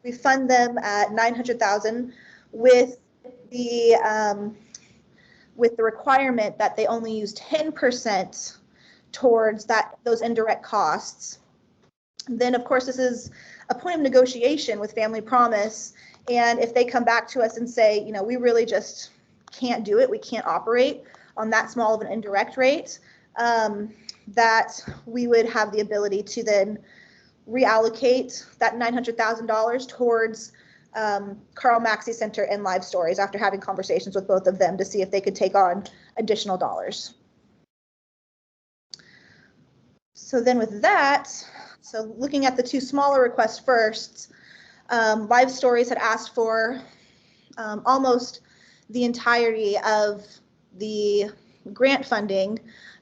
we fund them at $900,000 with the requirement that they only use 10% towards those indirect costs. Then, of course, this is a point of negotiation with Family Promise, and if they come back to us and say, we really just can't do it, we can't operate on that small of an indirect rate, that we would have the ability to then reallocate that $900,000 towards Carl Maxey Center and Live Stories after having conversations with both of them to see if they could take on additional dollars. So then with that, so looking at the 2 smaller requests first, Live Stories had asked for almost the entirety of the grant funding.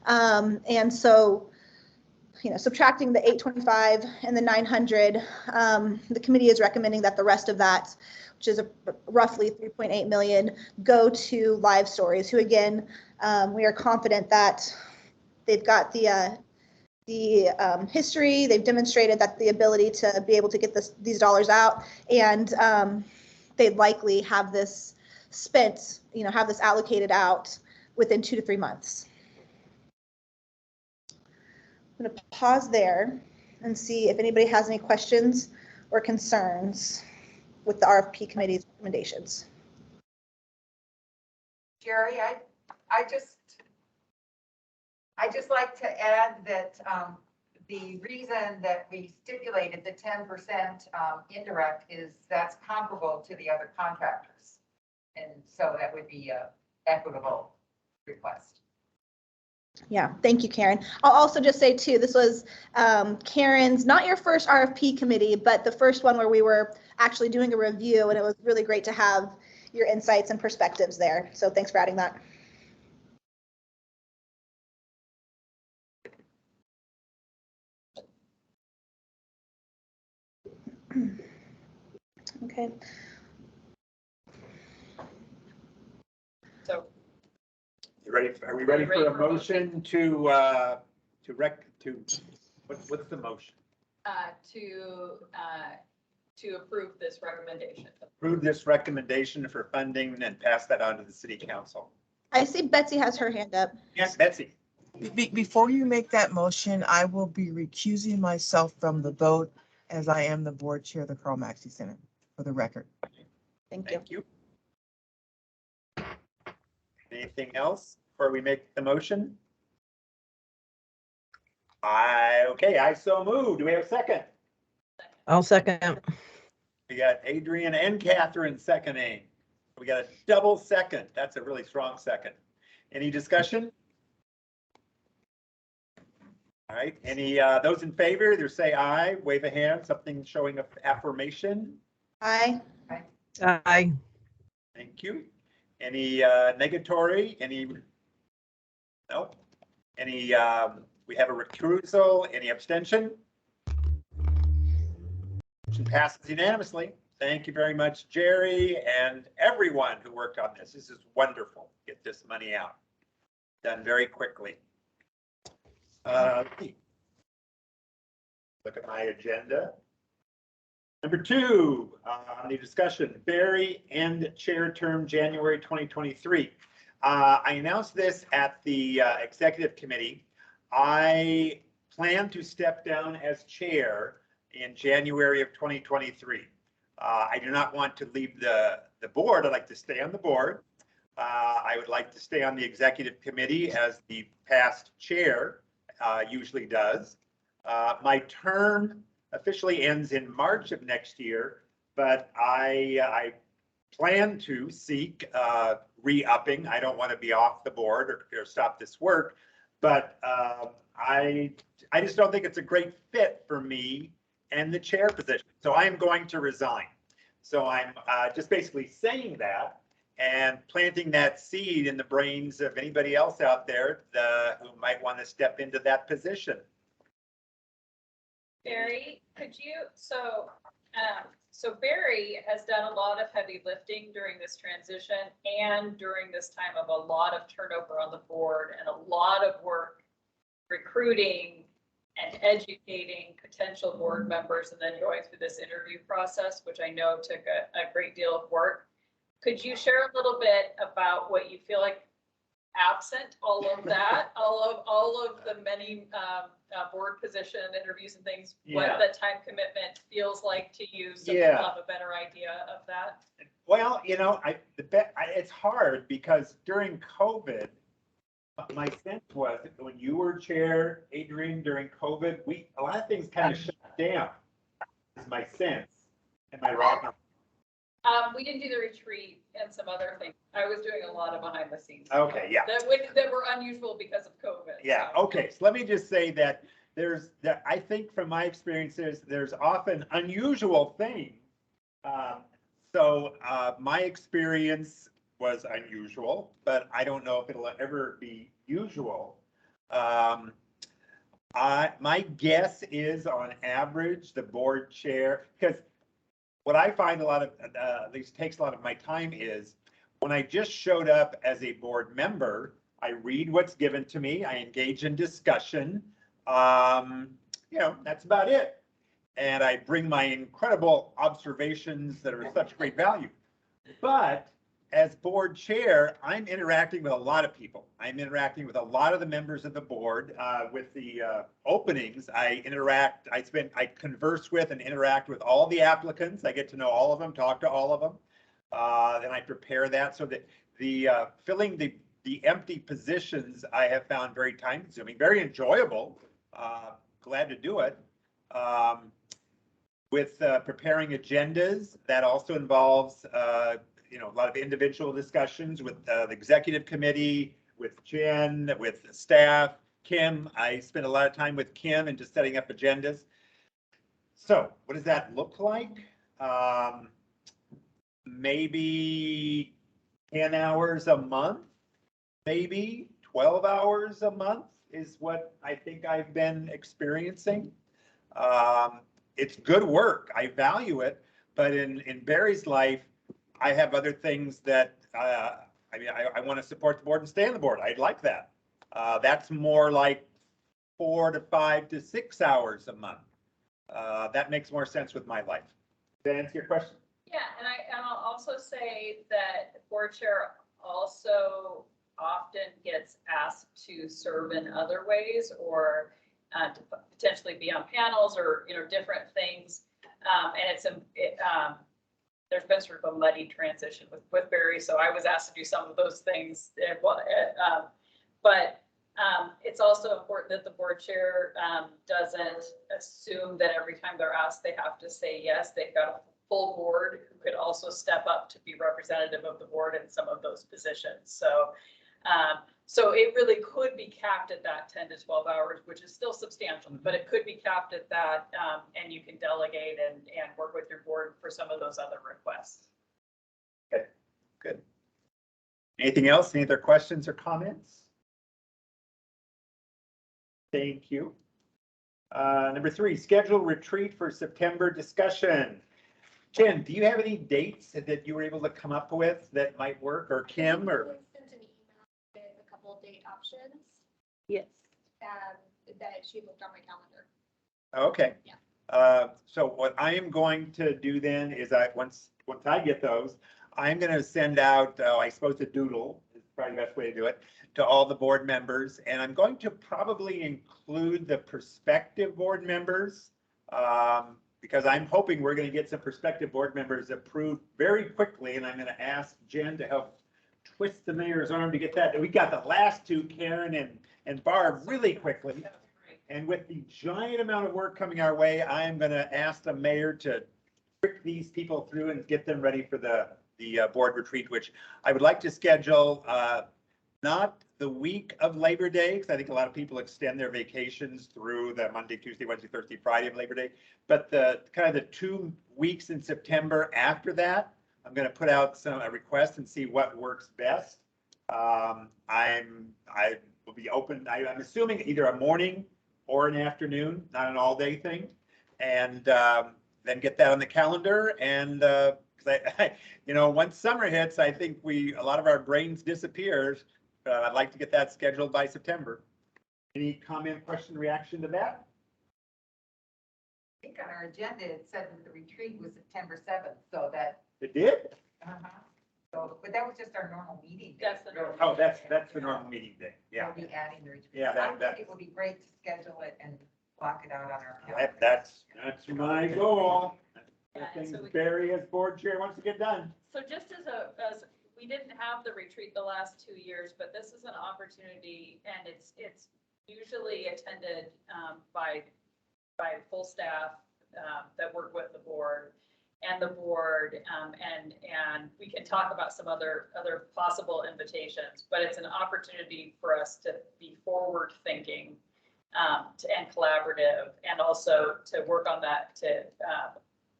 And so, subtracting the 825 and the 900, the committee is recommending that the rest of that, which is roughly 3.8 million, go to Live Stories, who again, we are confident that they've got the history, they've demonstrated that the ability to be able to get these dollars out, and they'd likely have this spent, have this allocated out within 2 to 3 months. I'm going to pause there and see if anybody has any questions or concerns with the RFP committee's recommendations. Jerry, I just like to add that the reason that we stipulated the 10% indirect is that's comparable to the other contractors. And so that would be a equitable request. Yeah, thank you, Karen. I'll also just say too, this was Karen's, not your first RFP committee, but the first one where we were actually doing a review, and it was really great to have your insights and perspectives there. So thanks for adding that. Okay. So Are we ready for a motion to what's the motion? To approve this recommendation. Approve this recommendation for funding and pass that on to the city council. I see Betsy has her hand up. Yes, Betsy. Before you make that motion, I will be recusing myself from the vote as I am the board chair of the Carl Maxey Center, for the record. Thank you. Thank you. Anything else before we make the motion? Okay, I so moved. Do we have a second? I'll second. We got Adrian and Catherine seconding. We got a double second. That's a really strong second. Any discussion? All right, any, those in favor, either say aye, wave a hand, something showing of affirmation. Aye. Aye. Thank you. Any, negatory, any? Nope. Any, we have a recusal, any abstention? Motion passes unanimously. Thank you very much, Jerry, and everyone who worked on this. This is wonderful. Get this money out. Done very quickly. Look at my agenda. Number 2, on the discussion, Barry end chair term January 2023. I announced this at the executive committee. I plan to step down as chair in January of 2023. I do not want to leave the board. I'd like to stay on the board. I would like to stay on the executive committee as the past chair usually does. My term officially ends in March of next year, but I plan to seek re-upping. I don't want to be off the board or stop this work, but I just don't think it's a great fit for me and the chair position. So I am going to resign. So I'm just basically saying that and planting that seed in the brains of anybody else out there who might want to step into that position. Barry, could you, so Barry has done a lot of heavy lifting during this transition and during this time of a lot of turnover on the board and a lot of work recruiting and educating potential board members and then going through this interview process, which I know took a great deal of work. Could you share a little bit about what you feel like absent all of that, all of the many board position interviews and things, what Yeah. the time commitment feels like to you, so Yeah. people have a better idea of that? Well, you know, it's hard because during COVID, my sense was that when you were chair, Adrian, during COVID, a lot of things kind of shut down, is my sense. Am I wrong? We didn't do the retreat and some other things. I was doing a lot of behind the scenes. Okay, yeah. That were unusual because of COVID. Yeah, so. okay, so let me just say that I think from my experiences, there's often unusual things. My experience was unusual, but I don't know if it'll ever be usual. My guess is on average, the board chair, because what I find at least takes a lot of my time is when I just showed up as a board member, I read what's given to me, I engage in discussion. That's about it. And I bring my incredible observations that are of such great value. But as board chair, I'm interacting with a lot of people. I'm interacting with a lot of the members of the board. With the openings, I converse with and interact with all the applicants. I get to know all of them, talk to all of them. Then I prepare that so that filling the empty positions I have found very time consuming, very enjoyable. Glad to do it. With preparing agendas, that also involves a lot of individual discussions with the executive committee, with Jen, with staff. Kim, I spend a lot of time with Kim and just setting up agendas. So what does that look like? Maybe 10 hours a month, maybe 12 hours a month is what I think I've been experiencing. It's good work. I value it. But in Barry's life, I have other things that I want to support the board and stay on the board. I'd like that. That's more like 4 to 5 to 6 hours a month. That makes more sense with my life. Does that answer your question? Yeah, and I'll also say that board chair also often gets asked to serve in other ways or to potentially be on panels or, different things. And there's been sort of a muddy transition with Barry, so I was asked to do some of those things. But it's also important that the board chair doesn't assume that every time they're asked, they have to say yes. They've got a full board who could also step up to be representative of the board in some of those positions. So it really could be capped at that 10 to 12 hours, which is still substantial, but it could be capped at that, and you can delegate and work with your board for some of those other requests. Okay, good. Anything else? Any other questions or comments? Thank you. Number 3, schedule retreat for September discussion. Jen, do you have any dates that you were able to come up with that might work, or Kim, or? Sent an email with a couple of date options Yes. that she looked on my calendar. Okay. Yeah. So what I am going to do then is once I get those, I'm going to send out, I suppose a doodle is probably the best way to do it, to all the board members. And I'm going to probably include the prospective board members because I'm hoping we're going to get some prospective board members approved very quickly. And I'm going to ask Jen to help twist the mayor's arm to get that. We got the last two, Karen and Barb, really quickly. And with the giant amount of work coming our way, I am going to ask the mayor to trick these people through and get them ready for the board retreat, which I would like to schedule not the week of Labor Day, because I think a lot of people extend their vacations through the Monday, Tuesday, Wednesday, Thursday, Friday of Labor Day, but the kind of the 2 weeks in September after that. I'm going to put out a request and see what works best. I will be open. I'm assuming either a morning or an afternoon, not an all-day thing, and then get that on the calendar. And once summer hits, I think a lot of our brains disappears. I'd like to get that scheduled by September. Any comment, question, reaction to that? I think on our agenda, it said that the retreat was September 7th, so that. It did? So, but that was just our normal meeting. That's the normal. Oh, that's the normal meeting day. Yeah. We'll be adding the retreat. Yeah, I think it would be great to schedule it and block it out on our calendar. That's my goal. Yeah, Things so we- Barry as board chair wants to get done. So just as we didn't have the retreat the last 2 years, but this is an opportunity, and it's usually attended by full staff that work with the board and the board, and we can talk about some other possible invitations, but it's an opportunity for us to be forward thinking and collaborative, and also to work on that to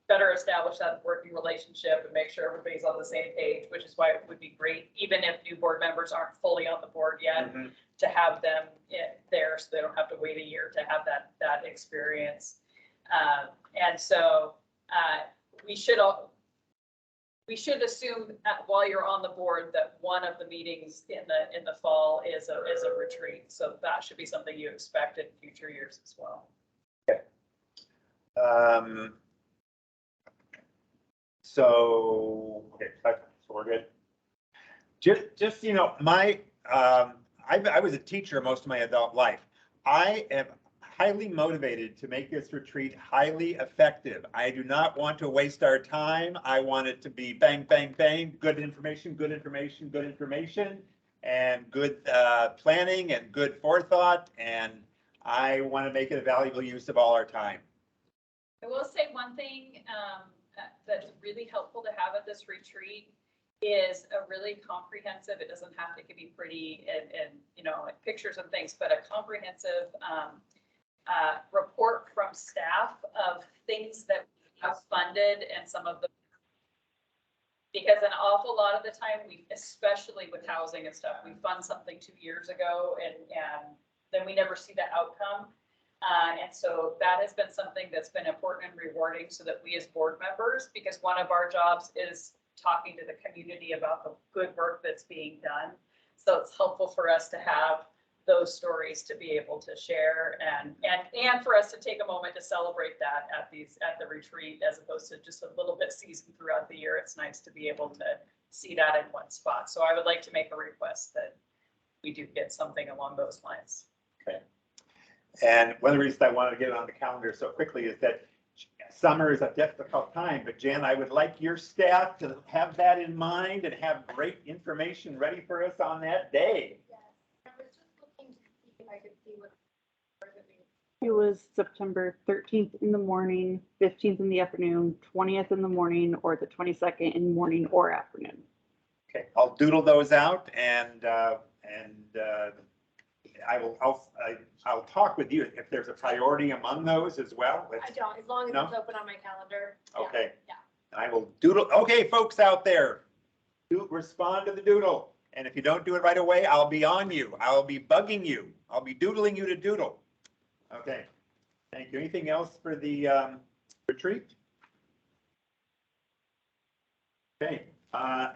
better establish that working relationship and make sure everybody's on the same page, which is why it would be great, even if new board members aren't fully on the board yet, to have them there so they don't have to wait a year to have that experience. And so we should assume while you're on the board that one of the meetings in the fall is a retreat. So that should be something you expect in future years as well. Okay. So we're good. Just I was a teacher most of my adult life. I am highly motivated to make this retreat highly effective. I do not want to waste our time. I want it to be bang, bang, bang, good information, good information, good information, and good planning and good forethought. And I want to make it a valuable use of all our time. I will say one thing that's really helpful to have at this retreat is a really comprehensive, it doesn't have to be pretty and like pictures and things, but a comprehensive report from staff of things that we have funded and some of the, because an awful lot of the time especially with housing and stuff, we fund something 2 years ago and then we never see the outcome. And so that has been something that's been important and rewarding so that we as board members, because one of our jobs is talking to the community about the good work that's being done. So it's helpful for us to have those stories to be able to share and for us to take a moment to celebrate that at the retreat, as opposed to just a little bit seasoned throughout the year. It's nice to be able to see that in one spot. So I would like to make a request we do get something along those lines. And one of the reasons I wanted to get it on the calendar so quickly is that summer is a difficult time, but Jen, I would like your staff to have that in mind and have great information ready for us on that day. Yes, I was just looking to see if I could see what. It was September 13th in the morning, 15th in the afternoon, 20th in the morning, or the 22nd in the morning or afternoon. Okay, I'll doodle those out and I'll talk with you if there's a priority among those as well. I don't, as long as No? it's open on my calendar. Yeah, Okay. Yeah. I will doodle. Okay, folks out there, respond to the doodle. And if you don't do it right away, I'll be on you. I'll be bugging you. I'll be doodling you to doodle. Okay, thank you. Anything else for the retreat? Okay,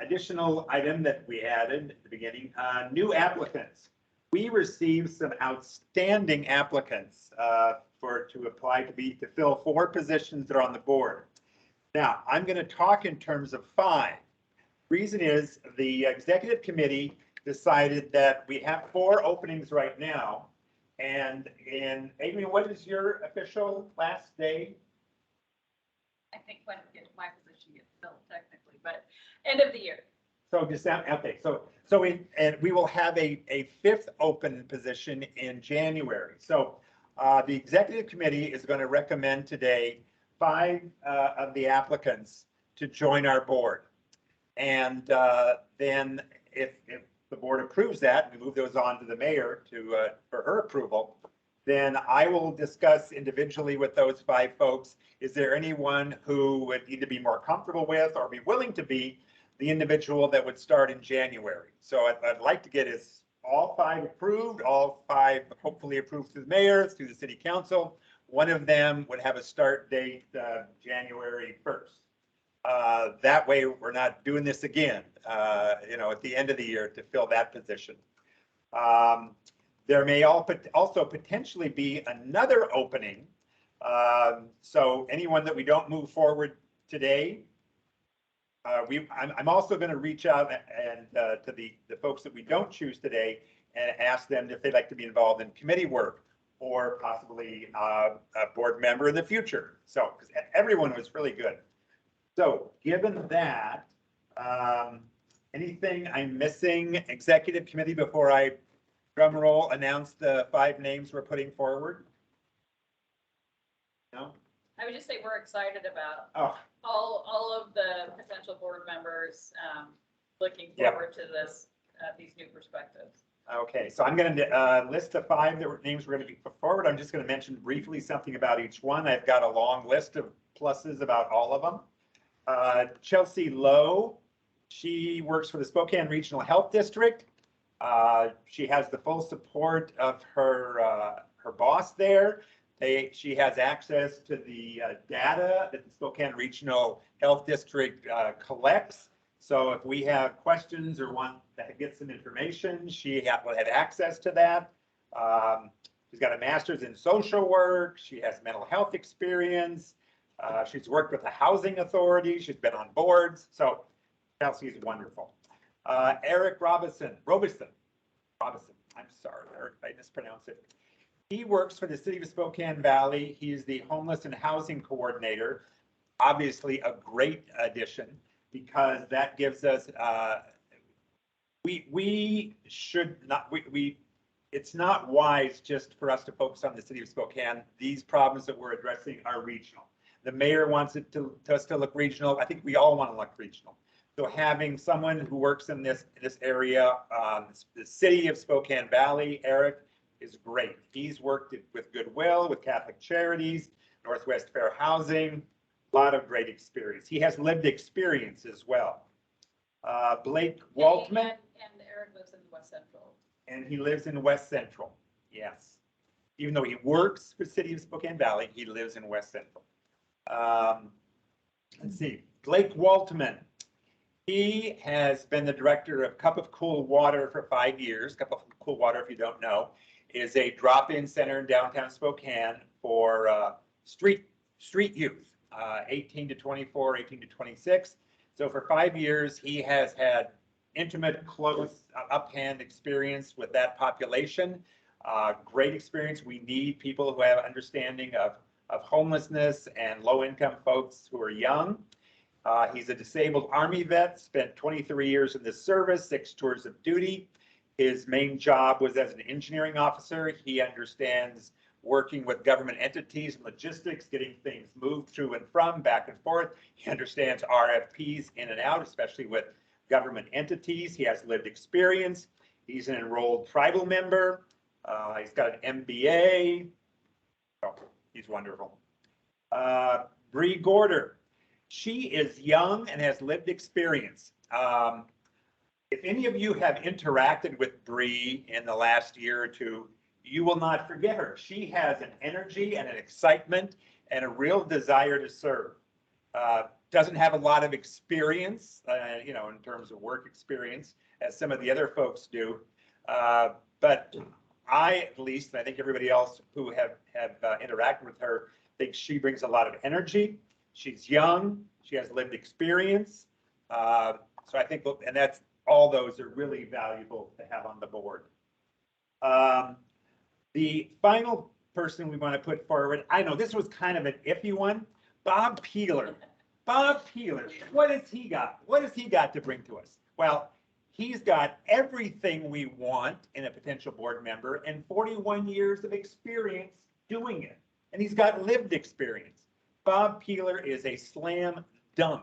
additional item that we added at the beginning, new applicants. We received some outstanding applicants to apply to fill 4 positions that are on the board. Now, I'm going to talk in terms of 5. Reason is the executive committee decided that we have 4 openings right now. And Adrian, what is your official last day? I think when my position gets filled technically, but end of the year. So December, okay, we will have a 5th open position in January. So the executive committee is going to recommend today 5 of the applicants to join our board. And then if the board approves that, we move those on to the mayor for her approval, then I will discuss individually with those 5 folks. Is there anyone who would need to be more comfortable with or be willing to be the individual that would start in January? So I'd like to get all 5 approved, all 5 hopefully approved through the mayor, through the city council. One of them would have a start date January 1st. That way we're not doing this again, at the end of the year to fill that position. There may also potentially be another opening. So anyone that we don't move forward today, I'm also going to reach out and to the folks that we don't choose today and ask them if they'd like to be involved in committee work or possibly a board member in the future. So, because everyone was really good. So given that, anything I'm missing, executive committee, before I drum roll announce the 5 names we're putting forward? No? I would just say we're excited about Oh, all of the potential board members looking Yeah. forward to these new perspectives. okay. So I'm going to list the 5 names we're going to put forward. I'm just going to mention briefly something about each one. I've got a long list of pluses about all of them. Chelsea Lowe, she works for the Spokane Regional Health District. She has the full support of her boss there. She has access to the data that the Spokane Regional Health District collects. So if we have questions or want to get some information, she will have access to that. She's got a master's in social work. She has mental health experience. She's worked with the housing authority. She's been on boards. So Chelsea is wonderful. Eric Robinson. I'm sorry, Eric, I mispronounced it. He works for the city of Spokane Valley. He's the homeless and housing coordinator. Obviously a great addition because that gives us, it's not wise just for us to focus on the city of Spokane. These problems that we're addressing are regional. The mayor wants us to look regional. I think we all want to look regional. So having someone who works in this area, the city of Spokane Valley, Eric, is great. He's worked with Goodwill, with Catholic Charities, Northwest Fair Housing, a lot of great experience. He has lived experience as well. Blake Waltman. And Eric lives in West Central. And he lives in West Central, yes. Even though he works for the city of Spokane Valley, he lives in West Central. Let's see, Blake Waltman. He has been the director of Cup of Cool Water for 5 years. Cup of Cool Water, if you don't know, is a drop-in center in downtown Spokane for street youth, 18 to 24, 18 to 26. So for 5 years, he has had intimate, close, uphand experience with that population. Great experience. We need people who have understanding of homelessness and low-income folks who are young. He's a disabled Army vet, spent 23 years in the service, 6 tours of duty. His main job was as an engineering officer. He understands working with government entities and logistics, getting things moved to and from, back and forth. He understands RFPs in and out, especially with government entities. He has lived experience. He's an enrolled tribal member. He's got an MBA. Oh, he's wonderful. Bree Gorder. She is young and has lived experience. If any of you have interacted with Bree in the last year or two, you will not forget her. She has an energy and an excitement and a real desire to serve. Doesn't have a lot of experience, you know, in terms of work experience, as some of the other folks do. But I, at least, and I think everybody else who have interacted with her, thinks she brings a lot of energy. She's young. She has lived experience. So I think, and that's, all those are really valuable to have on the board. The final person we want to put forward, I know this was kind of an iffy one, Bob Peeler. Bob Peeler, what has he got? What has he got to bring to us? Well, he's got everything we want in a potential board member and 41 years of experience doing it. And he's got lived experience. Bob Peeler is a slam dunk.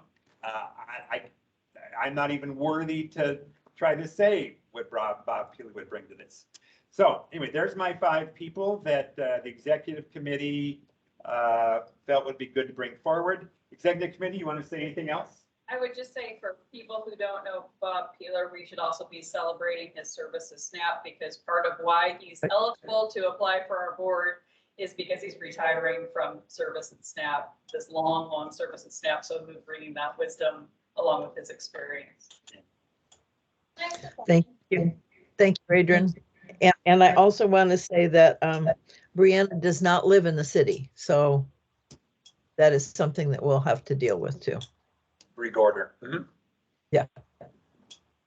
I'm not even worthy to try to say what Bob Peeler would bring to this. So anyway, there's my 5 people that the executive committee felt would be good to bring forward. Executive committee, you want to say anything else? I would just say for people who don't know Bob Peeler, we should also be celebrating his service to SNAP, because part of why he's eligible to apply for our board is because he's retiring from service at SNAP, this long, long service at SNAP. So we're bringing that wisdom along with his experience. Thank you. Thank you, Adrian. And I also want to say that Brianna does not live in the city, so that is something that we'll have to deal with too. Bree Gorder. Yeah.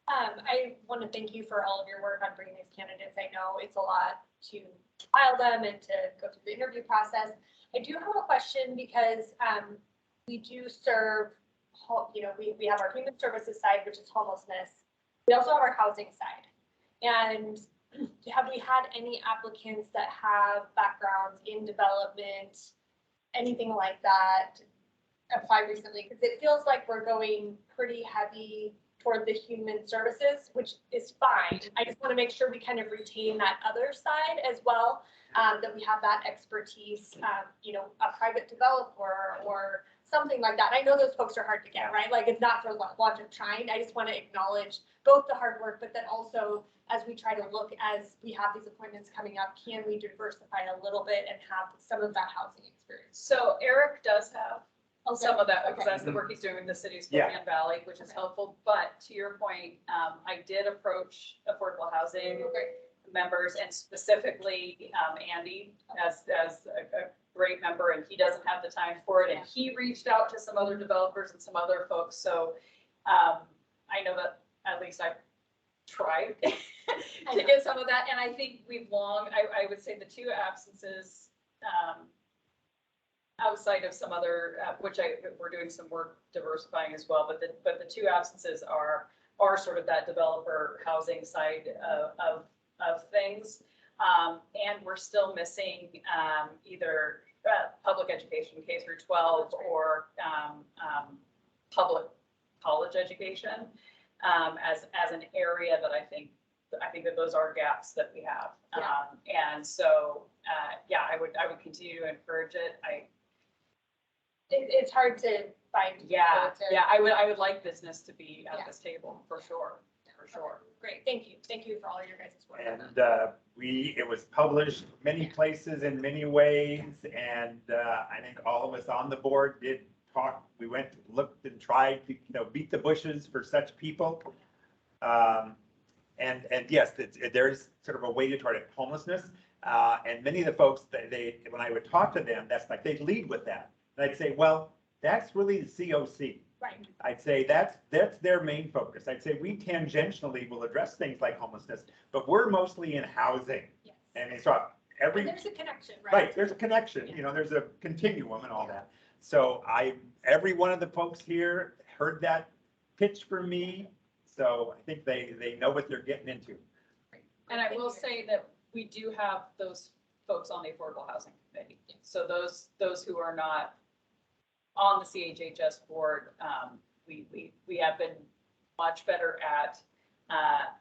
I want to thank you for all of your work on bringing these candidates. I know it's a lot to file them and to go through the interview process. I do have a question because we do serve, you know, we have our human services side, which is homelessness. We also have our housing side. And have we had any applicants that have backgrounds in development, anything like that, apply recently? Because it feels like we're going pretty heavy toward the human services, which is fine. I just want to make sure we kind of retain that other side as well, that we have that expertise, you know, a private developer or something like that. I know those folks are hard to get, right? Like, it's not for want of trying. I just want to acknowledge both the hard work, but then also as we try to look, as we have these appointments coming up, can we diversify a little bit and have some of that housing experience? So Eric does have some of that, because Okay. that's the work he's doing in the city of Yeah. Spokane Valley, which is helpful. But to your point, I did approach affordable housing members, and specifically Andy as a great member, and he doesn't have the time for it. And he reached out to some other developers and some other folks. So I know that at least I've tried to get some of that. And I think we've I would say the 2 absences outside of some other, which we're doing some work diversifying as well, but the 2 absences are sort of that developer housing side of things. And we're still missing either public education, K through 12, or public college education as an area that I think that those are gaps that we have. Yeah. And so, yeah, I would continue to encourage it. It's hard to find. Yeah, people to- yeah, I would like business to be at Yeah. this table for sure. Great, thank you. Thank you for all your guys' work. And it was published many places in many ways, and I think all of us on the board did talk. We went, looked, and tried to, beat the bushes for such people. And yes, there's sort of a weighted toward homelessness. And many of the folks that when I would talk to them, that's like they'd lead with that. And I'd say, well, that's really the COC. Right. I'd say that's their main focus. I'd say we tangentially will address things like homelessness, but we're mostly in housing. Yes. And so every, And there's a connection, right? right, there's a connection, you know, there's a continuum and all that. So every one of the folks here heard that pitch from me. So I think they know what they're getting into. And I will say that we do have those folks on the Affordable Housing Committee. So those who are not on the CHHS board, we have been much better at,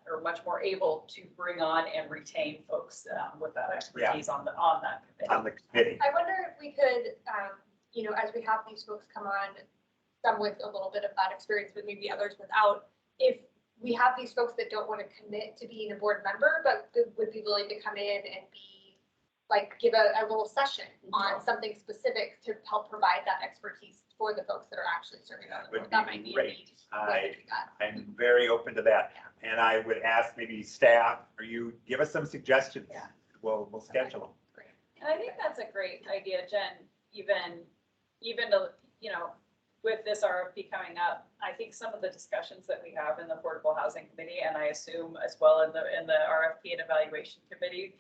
or much more able to bring on and retain folks with that expertise on that committee. On the committee. I wonder if we could, you know, as we have these folks come on, some with a little bit of that experience, but maybe others without, if we have these folks that don't want to commit to being a board member, but would be willing to come in and be, like, give a little session on something specific to help provide that expertise for the folks that are actually serving on the board. That might be a Great. need. way to do that. I'm very open to that. And I would ask maybe staff, or you give us some suggestions. Yeah. We'll schedule them. Great. And I think that's a great idea, Jen, even to, you know, with this RFP coming up, I think some of the discussions that we have in the Affordable Housing Committee, and I assume as well in the RFP and Evaluation Committee,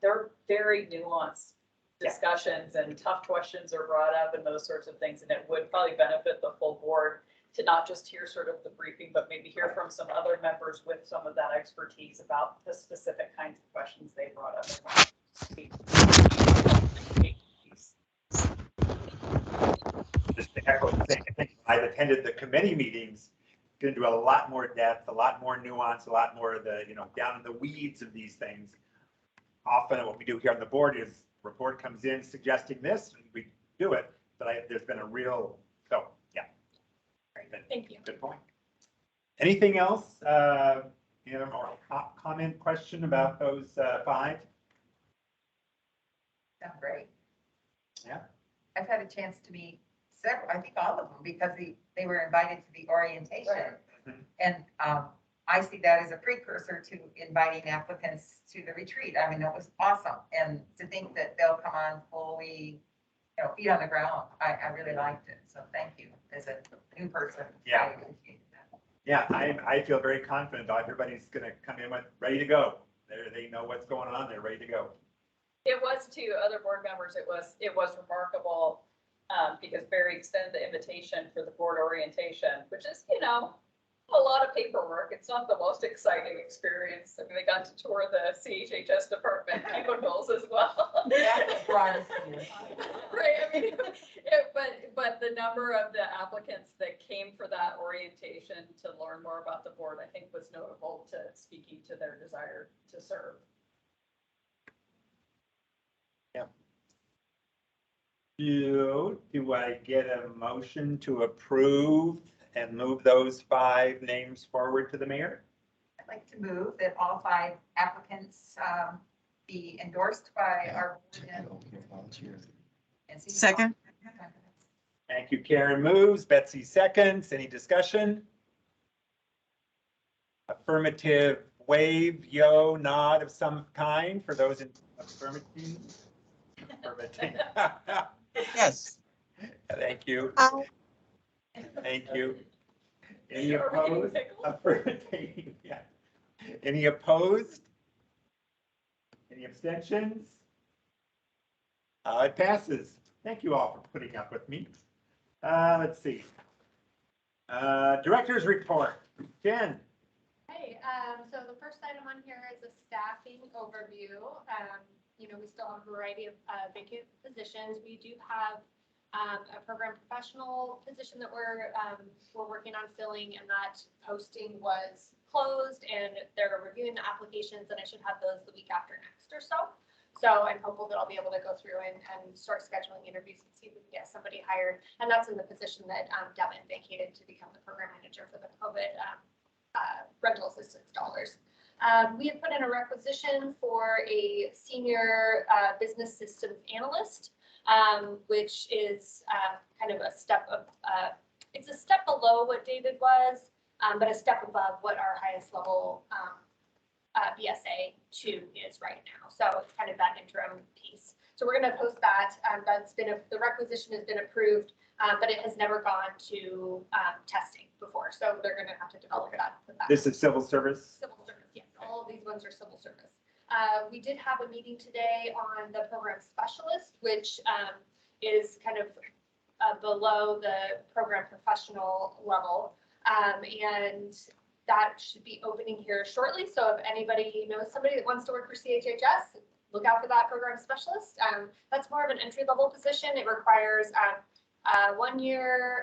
they're very nuanced discussions and tough questions are brought up and those sorts of things. And it would probably benefit the full board to not just hear sort of the briefing, but maybe hear from some other members with some of that expertise about the specific kinds of questions they brought up. Just to echo the thing, I think I've attended the committee meetings, going to do a lot more depth, a lot more nuance, a lot more of the, you know, down in the weeds of these things. Often what we do here on the board is report comes in suggesting this, and we do it, but there's been a real, so, yeah. Thank you. Good point. Anything else, you know, or comment, question about those 5? Sound great. Yeah. I've had a chance to meet several, I think all of them, because they were invited to the orientation. Mhm. And I see that as a precursor to inviting applicants to the retreat. I mean, that was awesome. And to think that they'll come on fully, you know, feet on the ground, I really liked it. So thank you as a new person. Yeah. I appreciate that. Yeah, I feel very confident that everybody's gonna come in with, ready to go. They know what's going on, they're ready to go. It was to other board members, it was remarkable, because Barry extended the invitation for the board orientation, which is, you know, a lot of paperwork. It's not the most exciting experience. I mean, they got to tour the CHHS department cubicles as well. That's what brought us here. Right, I mean, but the number of the applicants that came for that orientation to learn more about the board, I think was notable to speaking to their desire to serve. Do I get a motion to approve and move those 5 names forward to the mayor? I'd like to move that all 5 applicants be endorsed by our board and Second. Thank you, Karen moves, Betsy seconds. Any discussion? Affirmative wave, yo, nod of some kind for those in affirmative. Yes. Thank you. Aye. Thank you. Any Are we getting opposed? pickled? Affirmative, yeah. Any opposed? Any abstentions? It passes. Thank you all for putting up with me. Let's see. Director's report. Jen. Hey, so the first item on here is a staffing overview. You know, we still have a variety of vacant positions. We do have a program professional position that we're working on filling, and that posting was closed, and they're reviewing the applications, and I should have those the week after next or so. So I'm hopeful that I'll be able to go through and start scheduling interviews and see if we can get somebody hired. And that's in the position that Devin vacated to become the program manager for the COVID rental assistance dollars. We have put in a requisition for a senior business systems analyst, which is kind of a step of, it's a step below what David was, but a step above what our highest level BSA 2 is right now. So it's kind of that interim piece. So we're gonna post that. That's been, the requisition has been approved, but it has never gone to testing before. So they're gonna have to develop that. with that. This is civil service. Civil service, yes, all of these ones are civil service. We did have a meeting today on the program specialist, which is kind of below the program professional level. And that should be opening here shortly. So if anybody knows somebody that wants to work for CHHS, look out for that program specialist. That's more of an entry level position. It requires 1 year